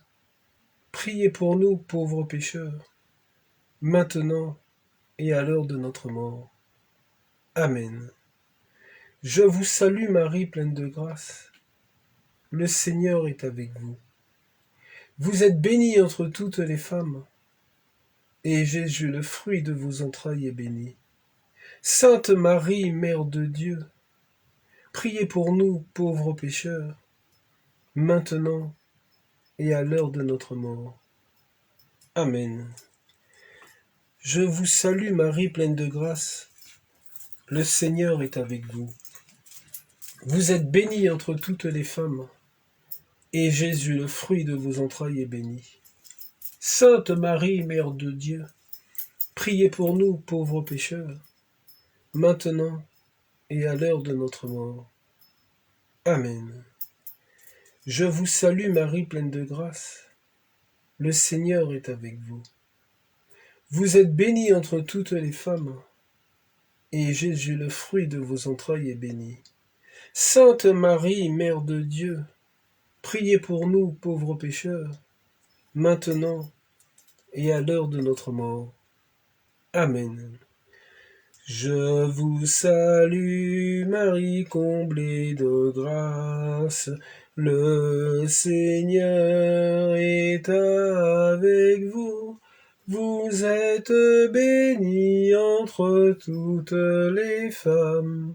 priez pour nous, pauvres pécheurs, maintenant et à l'heure de notre mort. Amen. Je vous salue Marie, pleine de grâce. Le Seigneur est avec vous. Vous êtes bénie entre toutes les femmes, et Jésus, le fruit de vos entrailles, est béni. Sainte Marie, Mère de Dieu, priez pour nous, pauvres pécheurs, maintenant et à l'heure de notre mort. Amen. Je vous salue Marie, pleine de grâce. Le Seigneur est avec vous. Vous êtes bénie entre toutes les femmes, et Jésus, le fruit de vos entrailles, est béni. Sainte Marie, Mère de Dieu, priez pour nous, pauvres pécheurs, maintenant et à l'heure de notre mort. Amen. Je vous salue Marie, pleine de grâce. Le Seigneur est avec vous. Vous êtes bénie entre toutes les femmes, et Jésus, le fruit de vos entrailles, est béni. Sainte Marie, Mère de Dieu, priez pour nous, pauvres pécheurs, maintenant et à l'heure de notre mort. Amen. Je vous salue, Marie, comblée de grâce. Le Seigneur est avec vous. Vous êtes bénie entre toutes les femmes.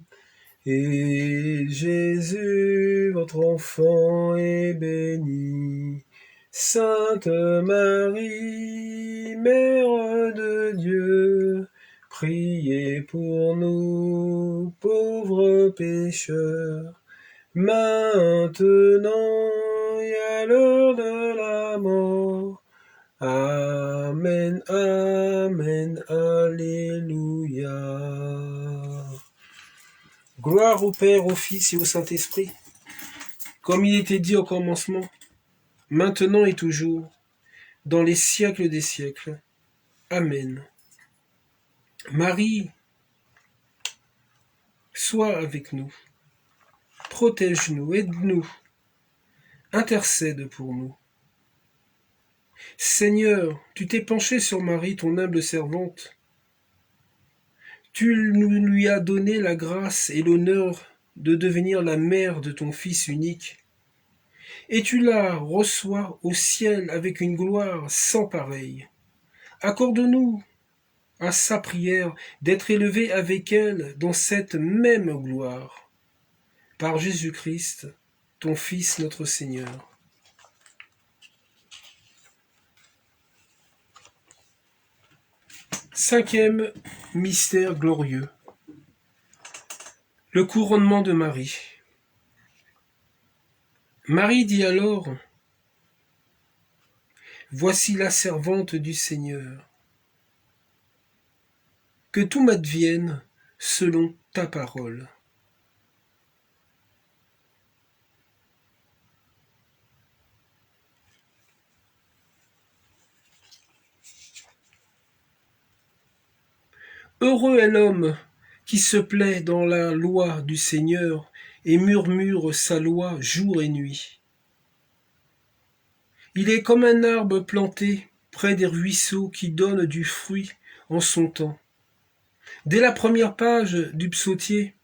Et Jésus, votre enfant, est béni. Sainte Marie, Mère de Dieu, priez pour nous, pauvres pécheurs, maintenant et à l'heure de la mort. Amen, amen, alléluia. Gloire au Père, au Fils et au Saint-Esprit, comme il était dit au commencement, maintenant et toujours, dans les siècles des siècles. Amen. Marie, sois avec nous, protège-nous, aide-nous, intercède pour nous. Seigneur, tu t'es penché sur Marie, ton humble servante. Tu lui as donné la grâce et l'honneur de devenir la mère de ton Fils unique. Et tu la reçois au ciel avec une gloire sans pareille. Accorde-nous, à sa prière, d'être élevés avec elle dans cette même gloire. Par Jésus-Christ, ton Fils notre Seigneur. Cinquième mystère glorieux. Le couronnement de Marie. Marie dit alors, « Voici la servante du Seigneur. Que tout m'advienne selon ta parole. » Heureux est l'homme qui se plaît dans la loi du Seigneur et murmure sa loi jour et nuit. Il est comme un arbre planté près des ruisseaux qui donne du fruit en son temps. Dès la première page du psautier,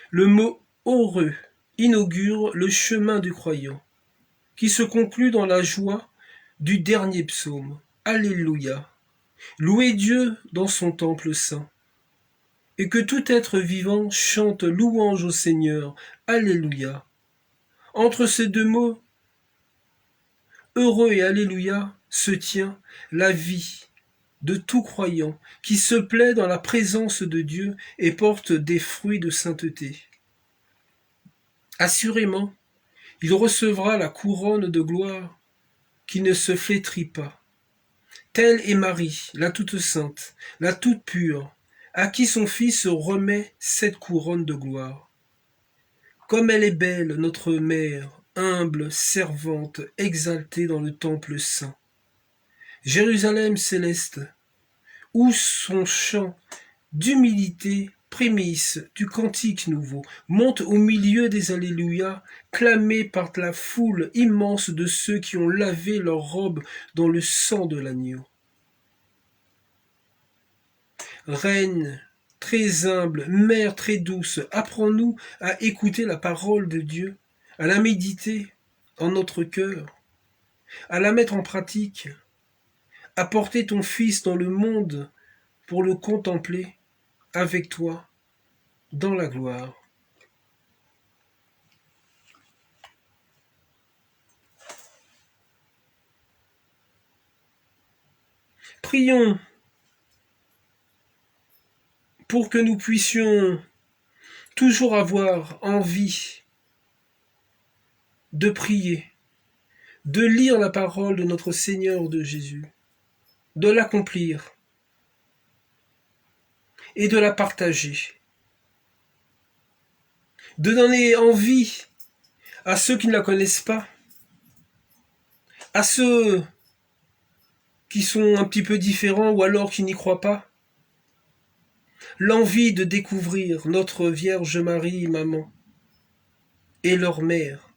le mot « heureux » inaugure le chemin du croyant, qui se conclut dans la joie du dernier psaume. Alléluia! Louez Dieu dans son temple saint. Et que tout être vivant chante louange au Seigneur. Alléluia. Entre ces deux mots, heureux et alléluia, se tient la vie de tout croyant qui se plaît dans la présence de Dieu et porte des fruits de sainteté. Assurément, il recevra la couronne de gloire qui ne se flétrit pas. Telle est Marie, la toute sainte, la toute pure, à qui son Fils remet cette couronne de gloire. Comme elle est belle, notre mère, humble, servante, exaltée dans le temple saint. Jérusalem céleste, où son chant d'humilité, prémisse du cantique nouveau, monte au milieu des Alléluia, clamé par la foule immense de ceux qui ont lavé leurs robes dans le sang de l'agneau. Reine très humble, mère très douce, apprends-nous à écouter la parole de Dieu, à la méditer en notre cœur, à la mettre en pratique, à porter ton Fils dans le monde pour le contempler avec toi dans la gloire. Prions pour que nous puissions toujours avoir envie de prier, de lire la parole de notre Seigneur de Jésus, de l'accomplir et de la partager, de donner envie à ceux qui ne la connaissent pas, à ceux qui sont un petit peu différents ou alors qui n'y croient pas, l'envie de découvrir notre Vierge Marie, maman, et leur mère.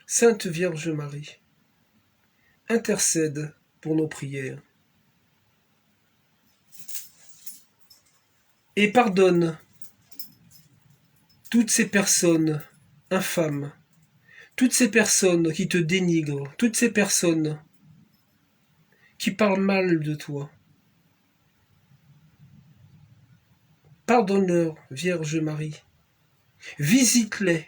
Sainte Vierge Marie, intercède pour nos prières. Et pardonne toutes ces personnes infâmes, toutes ces personnes qui te dénigrent, toutes ces personnes qui parlent mal de toi. Pardonne-leur, Vierge Marie. Visite-les.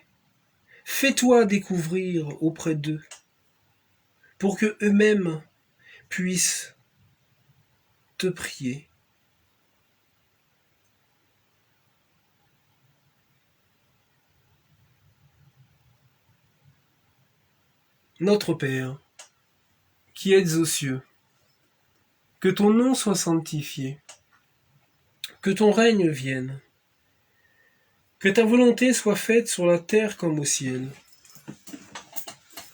Fais-toi découvrir auprès d'eux, pour que eux-mêmes puissent te prier. Notre Père, qui êtes aux cieux, que ton nom soit sanctifié, que ton règne vienne, que ta volonté soit faite sur la terre comme au ciel.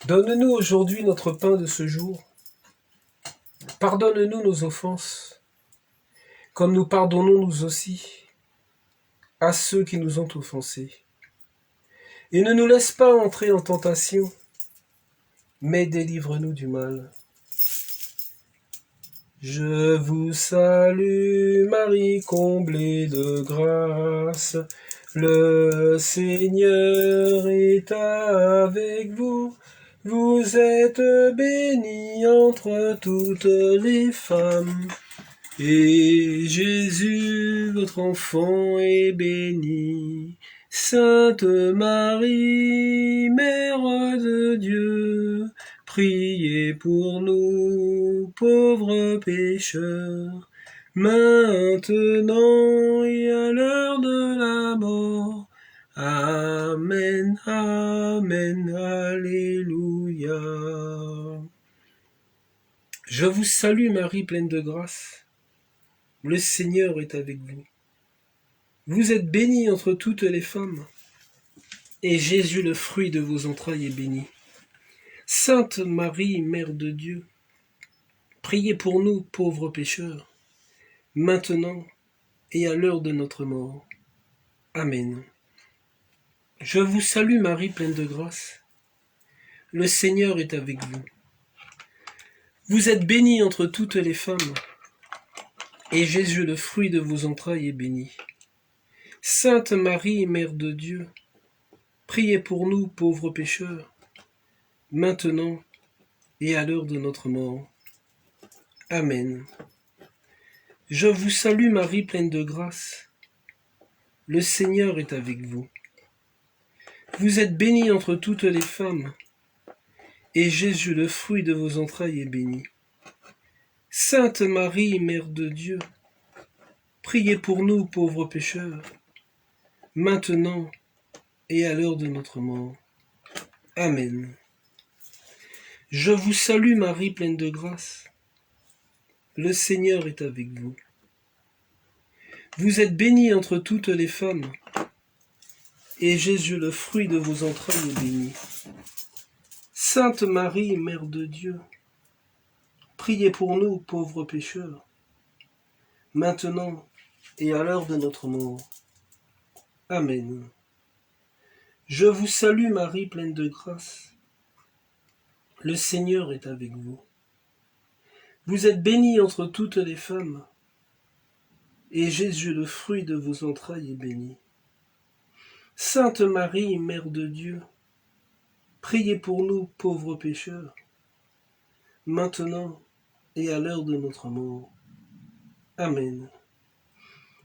Donne-nous aujourd'hui notre pain de ce jour. Pardonne-nous nos offenses, comme nous pardonnons nous aussi à ceux qui nous ont offensés. Et ne nous laisse pas entrer en tentation, mais délivre-nous du mal. Je vous salue, Marie, comblée de grâce. Le Seigneur est avec vous. Vous êtes bénie entre toutes les femmes. Et Jésus, votre enfant, est béni. Sainte Marie, Mère de Dieu, priez pour nous, pauvres pécheurs, maintenant et à l'heure de la mort. Amen, amen, alléluia. Je vous salue Marie, pleine de grâce. Le Seigneur est avec vous. Vous êtes bénie entre toutes les femmes, et Jésus, le fruit de vos entrailles, est béni. Sainte Marie, Mère de Dieu, priez pour nous, pauvres pécheurs, maintenant et à l'heure de notre mort. Amen. Je vous salue Marie, pleine de grâce. Le Seigneur est avec vous. Vous êtes bénie entre toutes les femmes, et Jésus, le fruit de vos entrailles, est béni. Sainte Marie, Mère de Dieu, priez pour nous, pauvres pécheurs, maintenant et à l'heure de notre mort. Amen. Je vous salue Marie, pleine de grâce. Le Seigneur est avec vous. Vous êtes bénie entre toutes les femmes, et Jésus, le fruit de vos entrailles, est béni. Sainte Marie, Mère de Dieu, priez pour nous, pauvres pécheurs, maintenant et à l'heure de notre mort. Amen. Je vous salue Marie, pleine de grâce. Le Seigneur est avec vous. Vous êtes bénie entre toutes les femmes, et Jésus, le fruit de vos entrailles, est béni. Sainte Marie, Mère de Dieu, priez pour nous, pauvres pécheurs, maintenant et à l'heure de notre mort. Amen. Je vous salue Marie, pleine de grâce. Le Seigneur est avec vous. Vous êtes bénie entre toutes les femmes, et Jésus, le fruit de vos entrailles, est béni. Sainte Marie, Mère de Dieu, priez pour nous, pauvres pécheurs, maintenant et à l'heure de notre mort. Amen.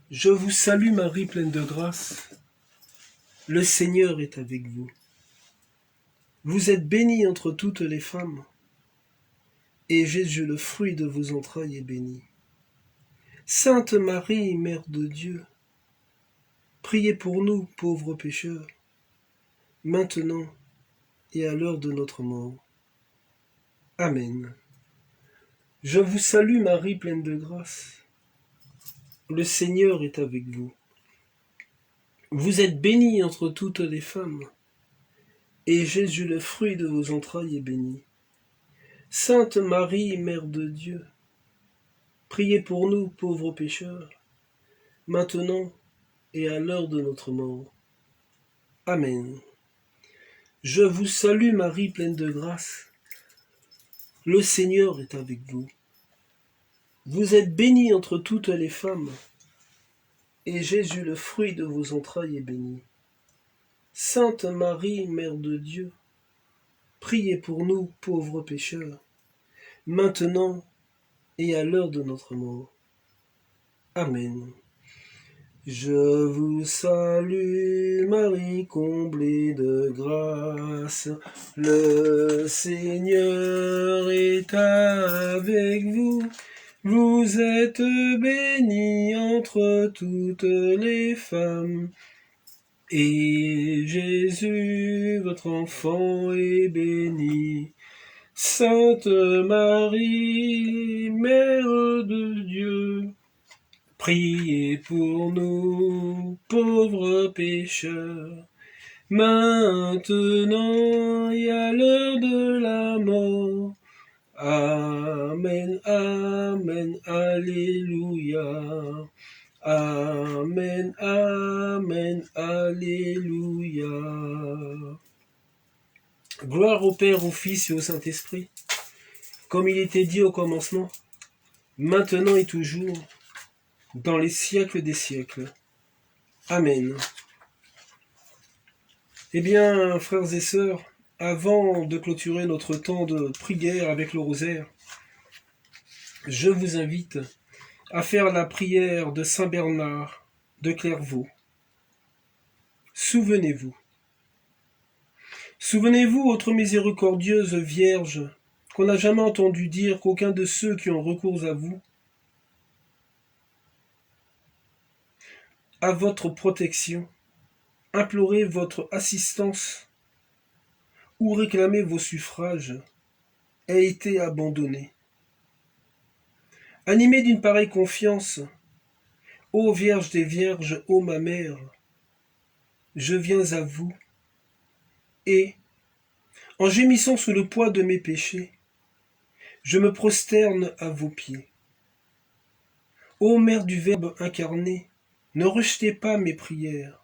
Je vous salue Marie, pleine de grâce. Le Seigneur est avec vous. Vous êtes bénie entre toutes les femmes, et Jésus, le fruit de vos entrailles, est béni. Sainte Marie, Mère de Dieu, priez pour nous, pauvres pécheurs, maintenant et à l'heure de notre mort. Amen. Je vous salue Marie, pleine de grâce. Le Seigneur est avec vous. Vous êtes bénie entre toutes les femmes, et Jésus, le fruit de vos entrailles, est béni. Sainte Marie, Mère de Dieu, priez pour nous, pauvres pécheurs, maintenant et à l'heure de notre mort. Amen. Je vous salue Marie, pleine de grâce. Le Seigneur est avec vous. Vous êtes bénie entre toutes les femmes, et Jésus, le fruit de vos entrailles, est béni. Sainte Marie, Mère de Dieu, priez pour nous, pauvres pécheurs, maintenant et à l'heure de notre mort. Amen. Je vous salue, Marie, comblée de grâce. Le Seigneur est avec vous. Vous êtes bénie entre toutes les femmes, et Jésus, votre enfant, est béni. Sainte Marie, Mère de Dieu, priez pour nous, pauvres pécheurs, maintenant et à l'heure de la mort. Amen, amen, alléluia. Amen, amen, alléluia. Gloire au Père, au Fils et au Saint-Esprit, comme il était dit au commencement, maintenant et toujours, dans les siècles des siècles. Amen. Eh bien, frères et sœurs, avant de clôturer notre temps de prière avec le rosaire, je vous invite à faire la prière de Saint Bernard de Clairvaux. Souvenez-vous. Souvenez-vous, autre miséricordieuse Vierge, qu'on n'a jamais entendu dire qu'aucun de ceux qui ont recours à vous, à votre protection, implorer votre assistance ou réclamer vos suffrages, ait été abandonné. Animé d'une pareille confiance, ô Vierge des Vierges, ô ma mère, je viens à vous, et, en gémissant sous le poids de mes péchés, je me prosterne à vos pieds. Ô Mère du Verbe incarné, ne rejetez pas mes prières,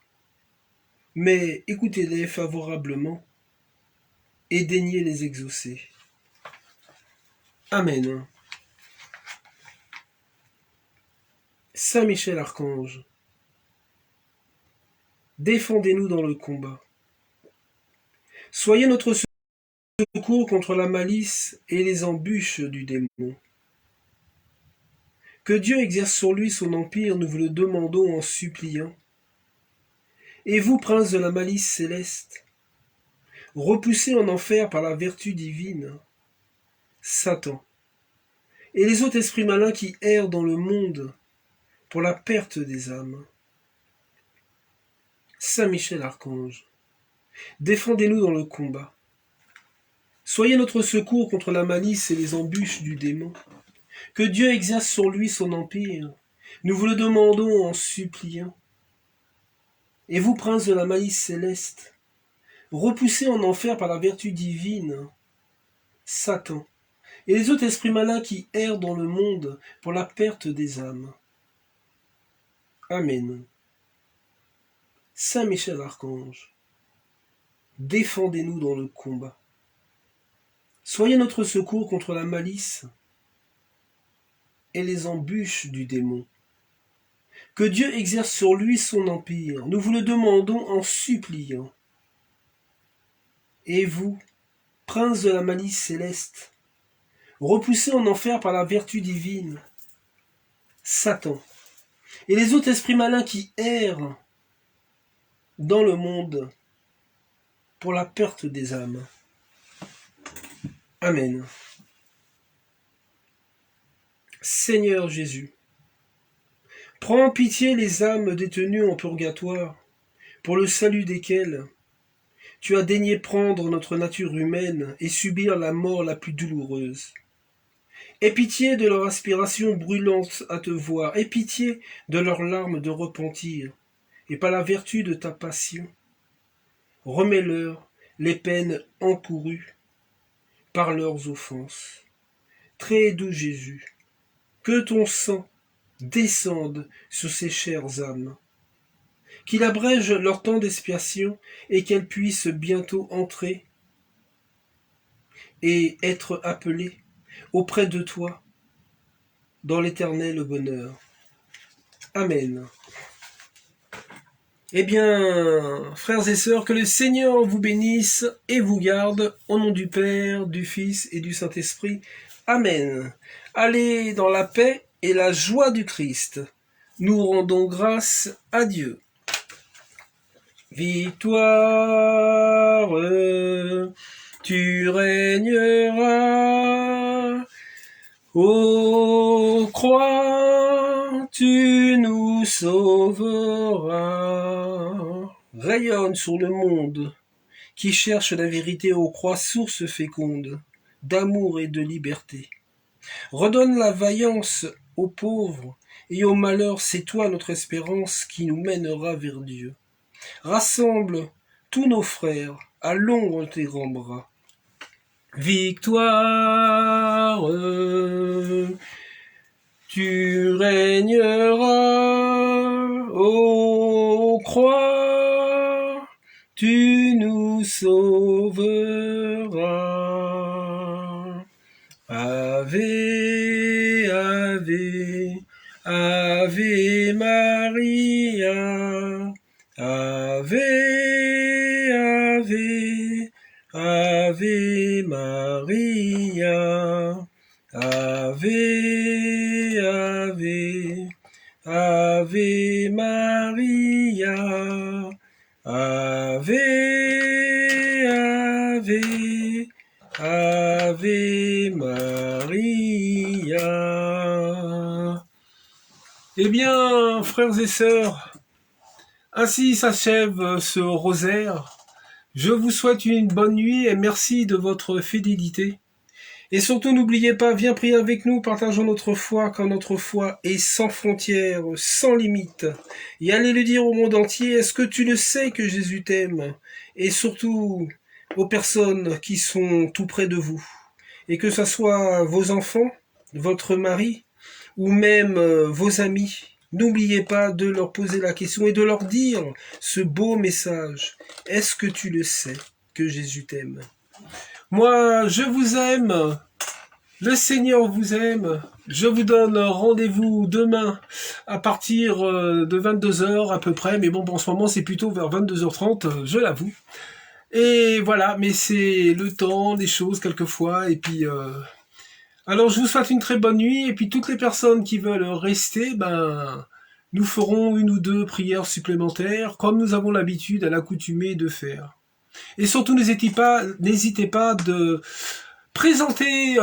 mais écoutez-les favorablement et daignez les exaucer. Amen. Saint Michel Archange, défendez-nous dans le combat. Soyez notre secours contre la malice et les embûches du démon. Que Dieu exerce sur lui son empire, nous vous le demandons en suppliant. Et vous, prince de la malice céleste, repoussé en enfer par la vertu divine, Satan, et les autres esprits malins qui errent dans le monde pour la perte des âmes. Saint Michel Archange, défendez-nous dans le combat. Soyez notre secours contre la malice et les embûches du démon. Que Dieu exerce sur lui son empire, nous vous le demandons en suppliant. Et vous, prince de la malice céleste, repoussé en enfer par la vertu divine, Satan, et les autres esprits malins qui errent dans le monde pour la perte des âmes. Amen. Saint Michel Archange, défendez-nous dans le combat. Soyez notre secours contre la malice et les embûches du démon. Que Dieu exerce sur lui son empire, nous vous le demandons en suppliant. Et vous, prince de la malice céleste, repoussé en enfer par la vertu divine, Satan, et les autres esprits malins qui errent dans le monde pour la perte des âmes. Amen. Seigneur Jésus, prends en pitié les âmes détenues en purgatoire, pour le salut desquelles tu as daigné prendre notre nature humaine et subir la mort la plus douloureuse. Aie pitié de leur aspiration brûlante à te voir, aie pitié de leurs larmes de repentir, et par la vertu de ta passion, remets-leur les peines encourues par leurs offenses. Très doux Jésus, que ton sang descende sur ces chères âmes, qu'il abrège leur temps d'expiation et qu'elles puissent bientôt entrer et être appelées auprès de toi dans l'éternel bonheur. Amen. Eh bien, frères et sœurs, que le Seigneur vous bénisse et vous garde au nom du Père, du Fils et du Saint-Esprit. Amen. Allez dans la paix et la joie du Christ. Nous rendons grâce à Dieu. Victoire, tu régneras. Ô croix, tu nous sauveras. Rayonne sur le monde qui cherche la vérité, ô croix, source féconde d'amour et de liberté. Redonne la vaillance aux pauvres et aux malheurs, c'est toi notre espérance qui nous mènera vers Dieu. Rassemble tous nos frères à l'ombre de tes grands bras. Victoire, tu régneras, ô croix, tu nous sauveras. Ave, ave, ave Maria, ave, ave, ave Maria, ave, ave, ave Maria, ave, ave, ave Maria. Eh bien, frères et sœurs, ainsi s'achève ce rosaire. Je vous souhaite une bonne nuit et merci de votre fidélité. Et surtout, n'oubliez pas, viens prier avec nous, partageons notre foi, car notre foi est sans frontières, sans limite. Et allez le dire au monde entier, est-ce que tu le sais que Jésus t'aime? Et surtout, aux personnes qui sont tout près de vous. Et que ce soit vos enfants, votre mari, ou même vos amis, n'oubliez pas de leur poser la question et de leur dire ce beau message. Est-ce que tu le sais que Jésus t'aime? Moi, je vous aime. Le Seigneur vous aime. Je vous donne rendez-vous demain à partir de 22h à peu près. Mais bon, en ce moment, c'est plutôt vers 22h30, je l'avoue. Et voilà, mais c'est le temps, les choses quelquefois. Et puis, alors, je vous souhaite une très bonne nuit. Et puis, toutes les personnes qui veulent rester, nous ferons une ou deux prières supplémentaires, comme nous avons l'habitude à l'accoutumée de faire. Et surtout, n'hésitez pas de présenter,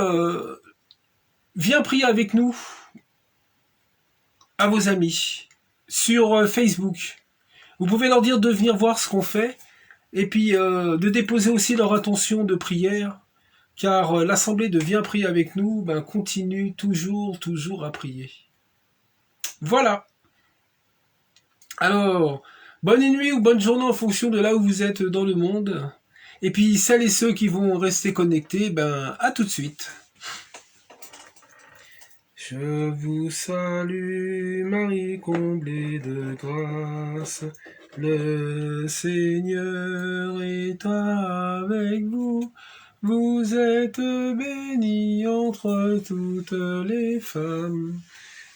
viens prier avec nous à vos amis sur Facebook. Vous pouvez leur dire de venir voir ce qu'on fait et puis de déposer aussi leur intention de prière, car l'assemblée de Viens prier avec nous continue toujours à prier. Voilà. Alors, bonne nuit ou bonne journée en fonction de là où vous êtes dans le monde. Et puis celles et ceux qui vont rester connectés, à tout de suite. Je vous salue, Marie comblée de grâce, le Seigneur est avec vous. Vous êtes bénie entre toutes les femmes,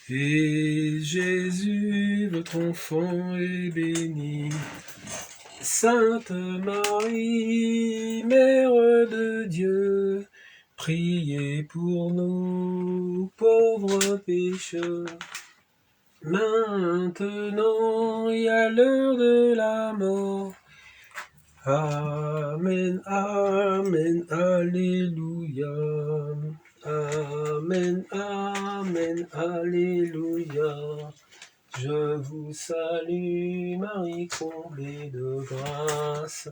et Jésus, votre enfant, est béni. Sainte Marie, Mère de Dieu, priez pour nous, pauvres pécheurs, maintenant et à l'heure de la mort. Amen, amen, alléluia. Amen, amen, alléluia. Je vous salue, Marie comblée de grâce.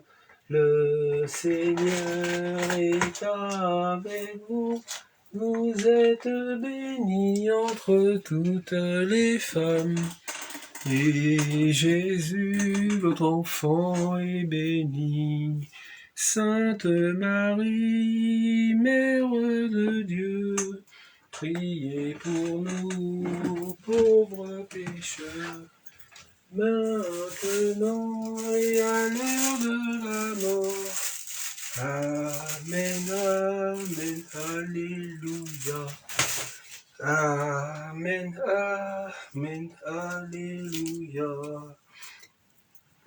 Le Seigneur est avec vous. Vous êtes bénie entre toutes les femmes. Et Jésus, votre enfant, est béni. Sainte Marie, Mère de Dieu, priez pour nous, pauvres pécheurs, maintenant et à l'heure de la mort. Amen, amen, alléluia. Amen, amen, alléluia.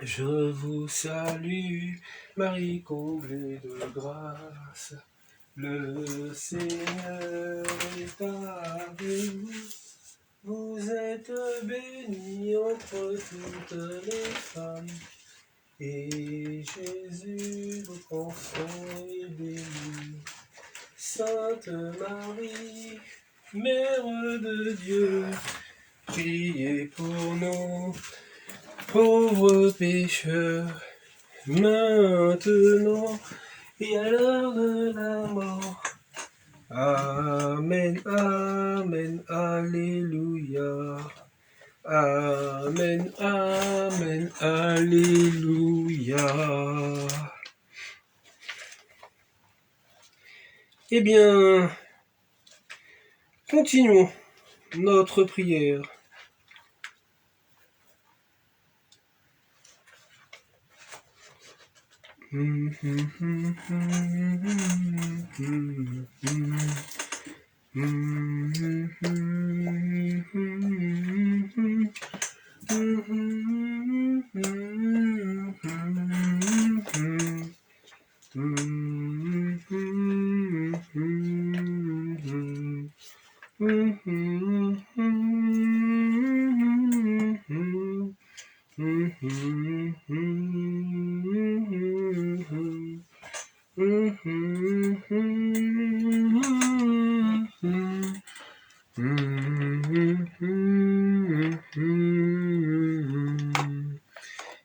Je vous salue, Marie comblée de grâce. Le Seigneur est avec vous. Vous êtes bénie entre toutes les femmes. Et Jésus, votre enfant, est béni. Sainte Marie, Mère de Dieu, priez pour nous, pauvres pécheurs, maintenant et à l'heure de la mort. Amen, amen, alléluia. Amen, Amen, Alléluia. Eh bien, continuons notre prière.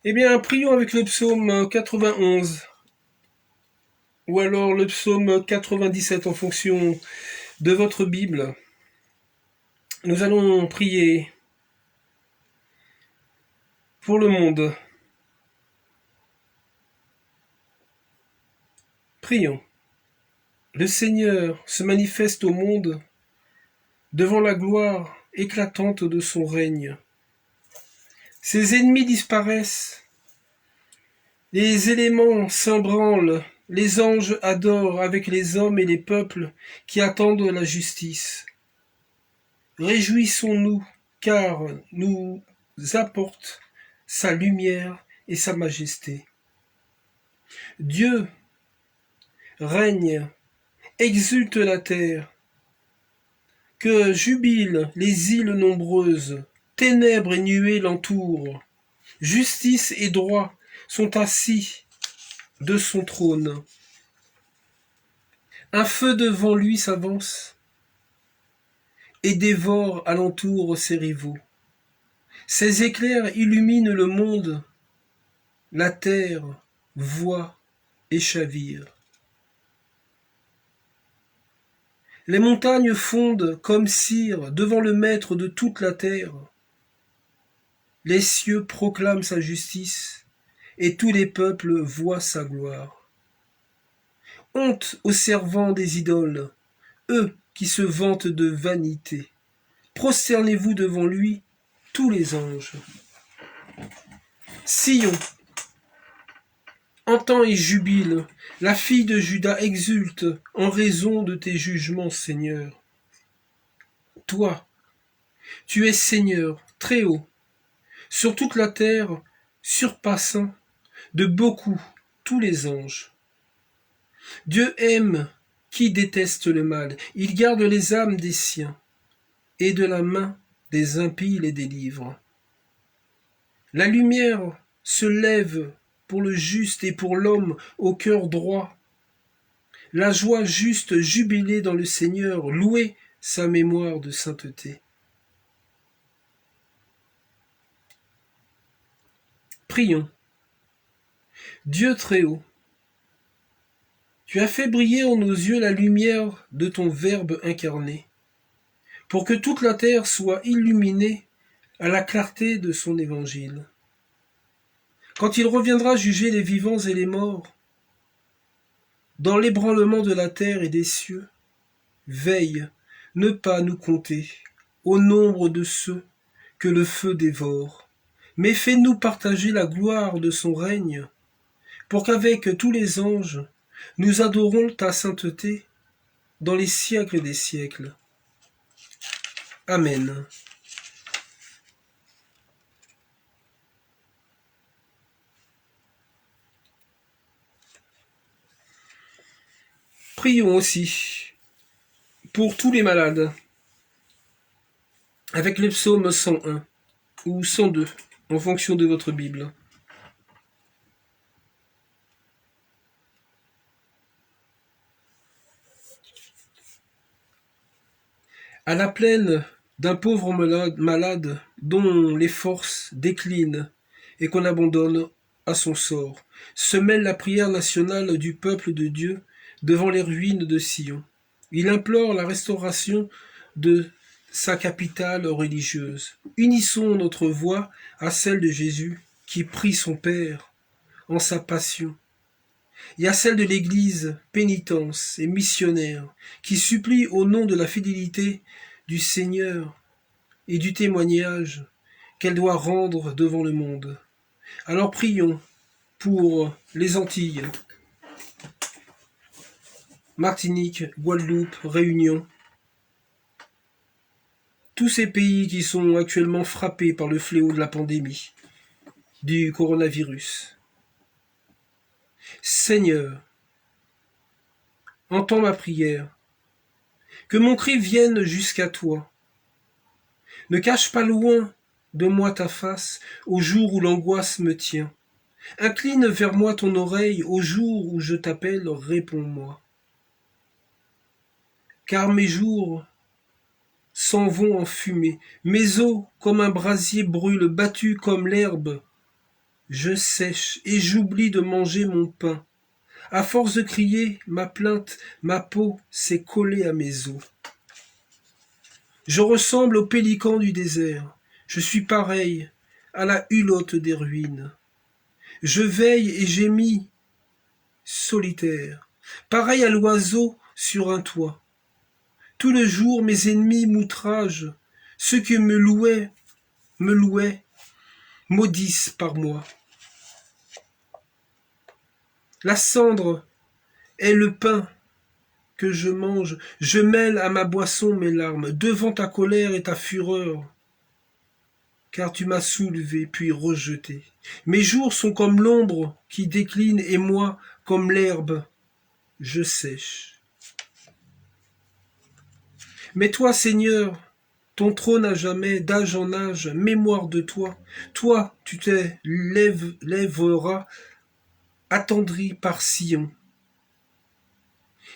Eh bien, prions avec le psaume 91, ou alors le psaume 97 en fonction de votre Bible. Nous allons prier pour le monde. Prions. Le Seigneur se manifeste au monde devant la gloire éclatante de son règne. Ses ennemis disparaissent, les éléments s'ébranlent, les anges adorent avec les hommes et les peuples qui attendent la justice. Réjouissons-nous, car nous apporte sa lumière et sa majesté. Dieu règne, exulte la terre, que jubilent les îles nombreuses, ténèbres et nuées l'entourent, justice et droit sont assis de son trône. Un feu devant lui s'avance et dévore alentour ses rivaux. Ses éclairs illuminent le monde, la terre voit et chavire. Les montagnes fondent comme cire devant le maître de toute la terre. Les cieux proclament sa justice, et tous les peuples voient sa gloire. Honte aux servants des idoles, eux qui se vantent de vanité. Prosternez-vous devant lui, tous les anges. Sion, entends et jubile, la fille de Juda exulte en raison de tes jugements, Seigneur. Toi, tu es Seigneur, très haut, sur toute la terre, surpassant de beaucoup tous les anges. Dieu aime qui déteste le mal, il garde les âmes des siens, et de la main des impies les délivre. La lumière se lève pour le juste et pour l'homme au cœur droit. La joie juste jubilée dans le Seigneur, louez sa mémoire de sainteté. Prions. Dieu très haut, tu as fait briller en nos yeux la lumière de ton Verbe incarné, pour que toute la terre soit illuminée à la clarté de son évangile. Quand il reviendra juger les vivants et les morts, dans l'ébranlement de la terre et des cieux, veille, ne pas nous compter au nombre de ceux que le feu dévore, mais fais-nous partager la gloire de son règne, pour qu'avec tous les anges, nous adorons ta sainteté dans les siècles des siècles. Amen. Prions aussi pour tous les malades, avec le psaume 101 ou 102, en fonction de votre Bible. À la plaine d'un pauvre malade dont les forces déclinent et qu'on abandonne à son sort, se mêle la prière nationale du peuple de Dieu devant les ruines de Sion. Il implore la restauration de sa capitale religieuse. Unissons notre voix à celle de Jésus qui prie son Père en sa passion, et à celle de l'Église pénitence et missionnaire qui supplie au nom de la fidélité du Seigneur et du témoignage qu'elle doit rendre devant le monde. Alors prions pour les Antilles, Martinique, Guadeloupe, Réunion, tous ces pays qui sont actuellement frappés par le fléau de la pandémie, du coronavirus. Seigneur, entends ma prière, que mon cri vienne jusqu'à toi. Ne cache pas loin de moi ta face au jour où l'angoisse me tient. Incline vers moi ton oreille au jour où je t'appelle, réponds-moi. Car mes jours s'en vont en fumée, mes os comme un brasier brûlent, battus comme l'herbe. Je sèche et j'oublie de manger mon pain. À force de crier ma plainte, ma peau s'est collée à mes os. Je ressemble au pélican du désert. Je suis pareil à la hulotte des ruines. Je veille et gémis, solitaire, pareil à l'oiseau sur un toit. Tout le jour mes ennemis m'outragent, ceux qui me louaient, maudissent par moi. La cendre est le pain que je mange, je mêle à ma boisson mes larmes, devant ta colère et ta fureur, car tu m'as soulevé puis rejeté. Mes jours sont comme l'ombre qui décline et moi, comme l'herbe, je sèche. Mais toi, Seigneur, ton trône à jamais, d'âge en âge, mémoire de toi. Toi, tu lèveras, attendri par Sion.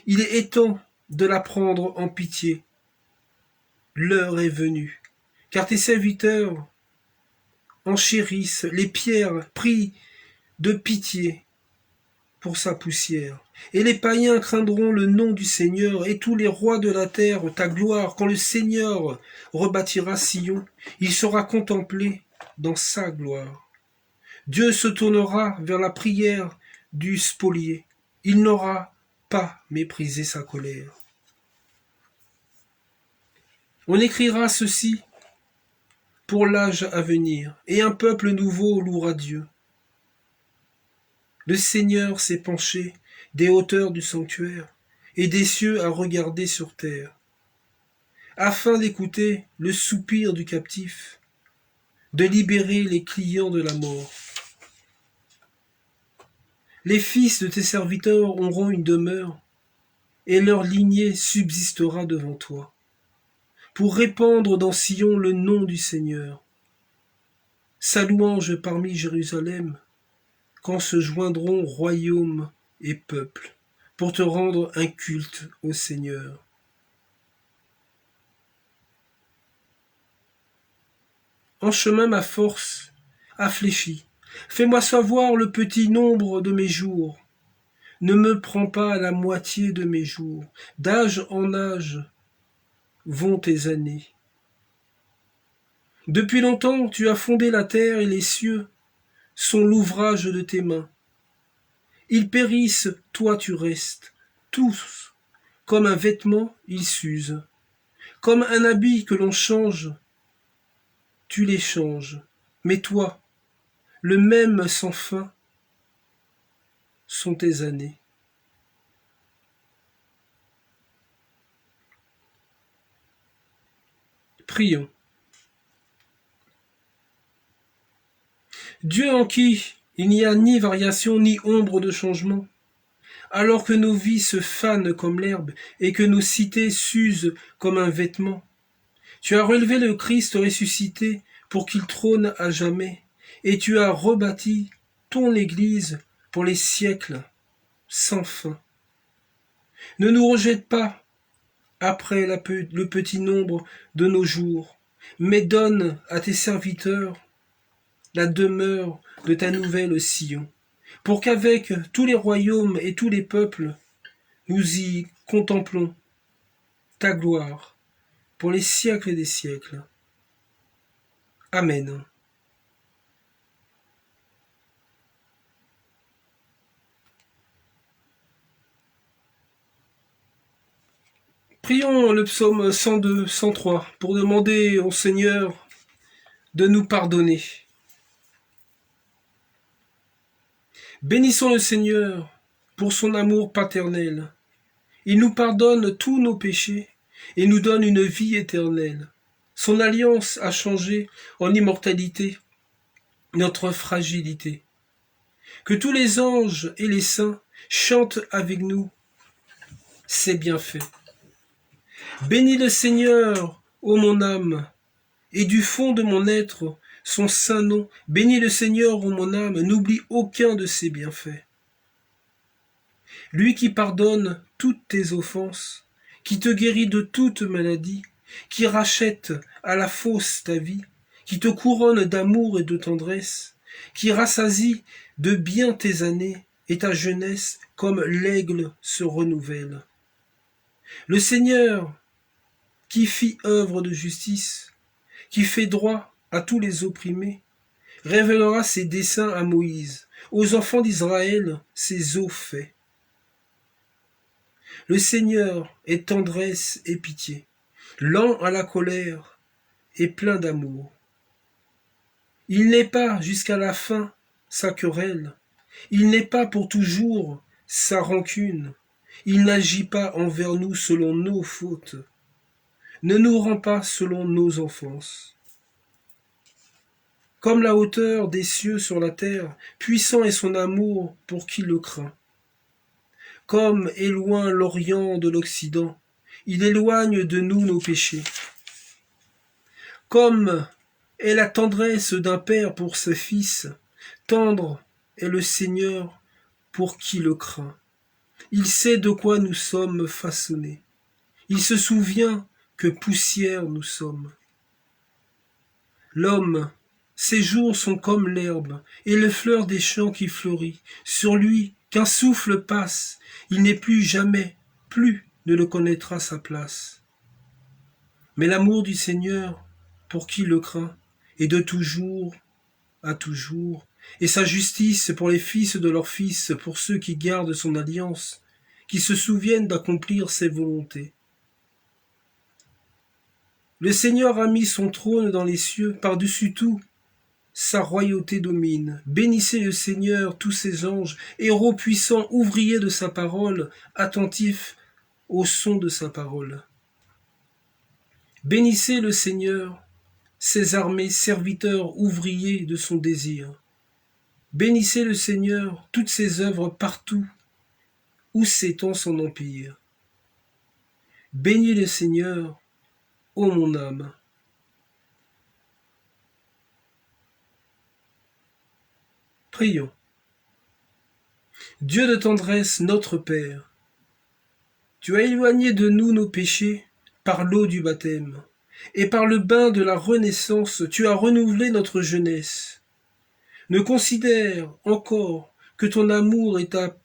Il est temps de la prendre en pitié. L'heure est venue, car tes serviteurs enchérissent les pierres, prient de pitié pour sa poussière. Et les païens craindront le nom du Seigneur, et tous les rois de la terre ta gloire. Quand le Seigneur rebâtira Sion, il sera contemplé dans sa gloire. Dieu se tournera vers la prière du spolié. Il n'aura pas méprisé sa colère. On écrira ceci pour l'âge à venir, et un peuple nouveau louera Dieu. Le Seigneur s'est penché des hauteurs du sanctuaire et des cieux à regarder sur terre, afin d'écouter le soupir du captif, de libérer les clients de la mort. Les fils de tes serviteurs auront une demeure, et leur lignée subsistera devant toi, pour répandre dans Sion le nom du Seigneur. Sa louange parmi Jérusalem, quand se joindront royaume et peuple, pour te rendre un culte au Seigneur. En chemin ma force a fléchi. Fais-moi savoir le petit nombre de mes jours. Ne me prends pas à la moitié de mes jours. D'âge en âge vont tes années. Depuis longtemps tu as fondé la terre et les cieux sont l'ouvrage de tes mains. Ils périssent, toi tu restes. Tous, comme un vêtement, ils s'usent. Comme un habit que l'on change, tu les changes. Mais toi, le même sans fin, sont tes années. Prions. Dieu en qui il n'y a ni variation ni ombre de changement, alors que nos vies se fanent comme l'herbe et que nos cités s'usent comme un vêtement. Tu as relevé le Christ ressuscité pour qu'il trône à jamais, et tu as rebâti ton Église pour les siècles sans fin. Ne nous rejette pas après le petit nombre de nos jours, mais donne à tes serviteurs la demeure de ta nouvelle Sion, pour qu'avec tous les royaumes et tous les peuples, nous y contemplons ta gloire pour les siècles des siècles. Amen. Prions le psaume 102, 103 pour demander au Seigneur de nous pardonner. Bénissons le Seigneur pour son amour paternel. Il nous pardonne tous nos péchés et nous donne une vie éternelle. Son alliance a changé en immortalité notre fragilité. Que tous les anges et les saints chantent avec nous ses bienfaits. Bénis le Seigneur, ô mon âme, et du fond de mon être, son saint nom. Bénis le Seigneur, ô mon âme, n'oublie aucun de ses bienfaits. Lui qui pardonne toutes tes offenses, qui te guérit de toute maladie, qui rachète à la fosse ta vie, qui te couronne d'amour et de tendresse, qui rassasie de bien tes années et ta jeunesse comme l'aigle se renouvelle. Le Seigneur, qui fit œuvre de justice, qui fait droit à tous les opprimés, révélera ses desseins à Moïse, aux enfants d'Israël ses hauts faits. Le Seigneur est tendresse et pitié, lent à la colère et plein d'amour. Il n'est pas jusqu'à la fin sa querelle, il n'est pas pour toujours sa rancune, il n'agit pas envers nous selon nos fautes, ne nous rend pas selon nos offenses. Comme la hauteur des cieux sur la terre, puissant est son amour pour qui le craint. Comme est loin l'Orient de l'Occident, il éloigne de nous nos péchés. Comme est la tendresse d'un père pour ses fils, tendre est le Seigneur pour qui le craint. Il sait de quoi nous sommes façonnés. Il se souvient que poussière nous sommes. L'homme, ses jours sont comme l'herbe et les fleurs des champs qui fleurit. Sur lui, qu'un souffle passe, il n'est plus jamais, plus ne le connaîtra sa place. Mais l'amour du Seigneur, pour qui le craint, est de toujours à toujours, et sa justice pour les fils de leurs fils, pour ceux qui gardent son alliance, qui se souviennent d'accomplir ses volontés. Le Seigneur a mis son trône dans les cieux, par-dessus tout, sa royauté domine. Bénissez le Seigneur, tous ses anges, héros puissants, ouvriers de sa parole, attentifs au son de sa parole. Bénissez le Seigneur, ses armées, serviteurs, ouvriers de son désir. Bénissez le Seigneur, toutes ses œuvres partout où s'étend son empire. Bénis le Seigneur, ô mon âme. Prions. Dieu de tendresse, notre Père, tu as éloigné de nous nos péchés par l'eau du baptême, et par le bain de la renaissance, tu as renouvelé notre jeunesse. Ne considère encore que ton amour et ta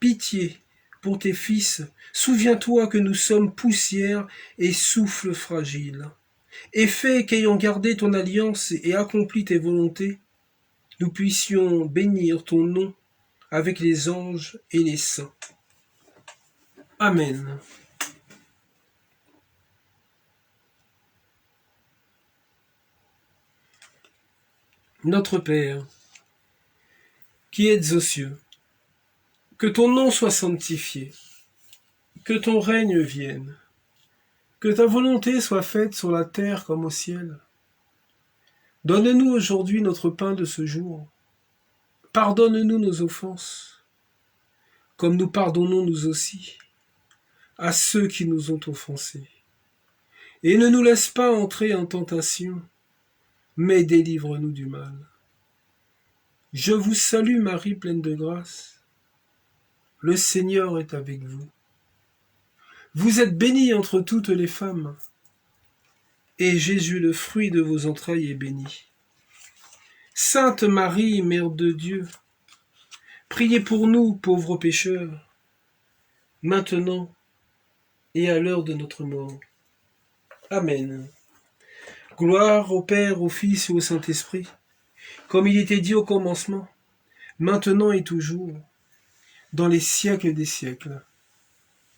pitié pour tes fils. Souviens-toi que nous sommes poussière et souffle fragile. Et fais qu'ayant gardé ton alliance et accompli tes volontés, nous puissions bénir ton nom avec les anges et les saints. Amen. Notre Père, qui êtes aux cieux, que ton nom soit sanctifié, que ton règne vienne, que ta volonté soit faite sur la terre comme au ciel. Donne-nous aujourd'hui notre pain de ce jour. Pardonne-nous nos offenses, comme nous pardonnons nous aussi à ceux qui nous ont offensés. Et ne nous laisse pas entrer en tentation, mais délivre-nous du mal. Je vous salue Marie, pleine de grâce. Le Seigneur est avec vous. Vous êtes bénie entre toutes les femmes, et Jésus, le fruit de vos entrailles, est béni. Sainte Marie, Mère de Dieu, priez pour nous, pauvres pécheurs, maintenant et à l'heure de notre mort. Amen. Gloire au Père, au Fils et au Saint-Esprit, comme il était dit au commencement, maintenant et toujours, dans les siècles des siècles.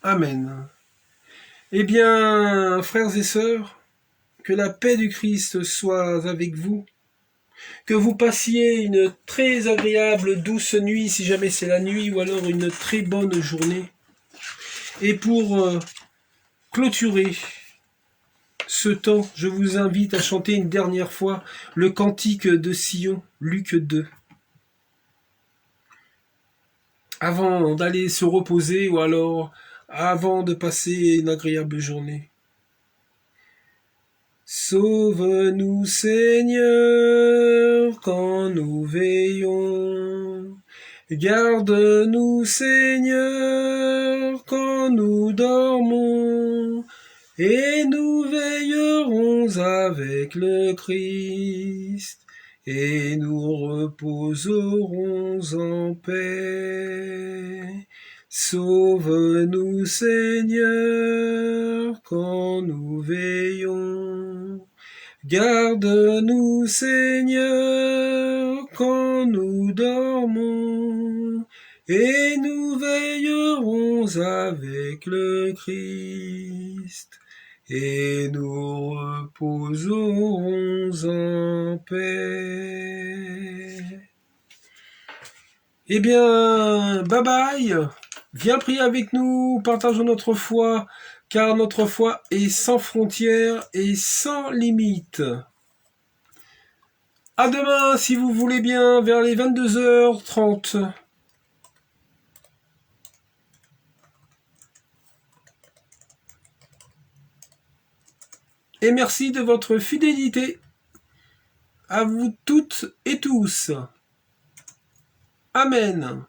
Amen. Eh bien, frères et sœurs, que la paix du Christ soit avec vous, que vous passiez une très agréable douce nuit, si jamais c'est la nuit, ou alors une très bonne journée. Et pour clôturer ce temps, je vous invite à chanter une dernière fois le cantique de Sion, Luc 2. Avant d'aller se reposer ou alors avant de passer une agréable journée. Sauve-nous, Seigneur, quand nous veillons. Garde-nous, Seigneur, quand nous dormons. Et nous veillerons avec le Christ, et nous reposerons en paix. Sauve-nous, Seigneur, quand nous veillons. Garde-nous, Seigneur, quand nous dormons, et nous veillerons avec le Christ, et nous reposerons en paix. Eh bien, bye bye. Viens prier avec nous, partageons notre foi, car notre foi est sans frontières et sans limites. À demain, si vous voulez bien, vers les 22h30. Et merci de votre fidélité. À vous toutes et tous. Amen.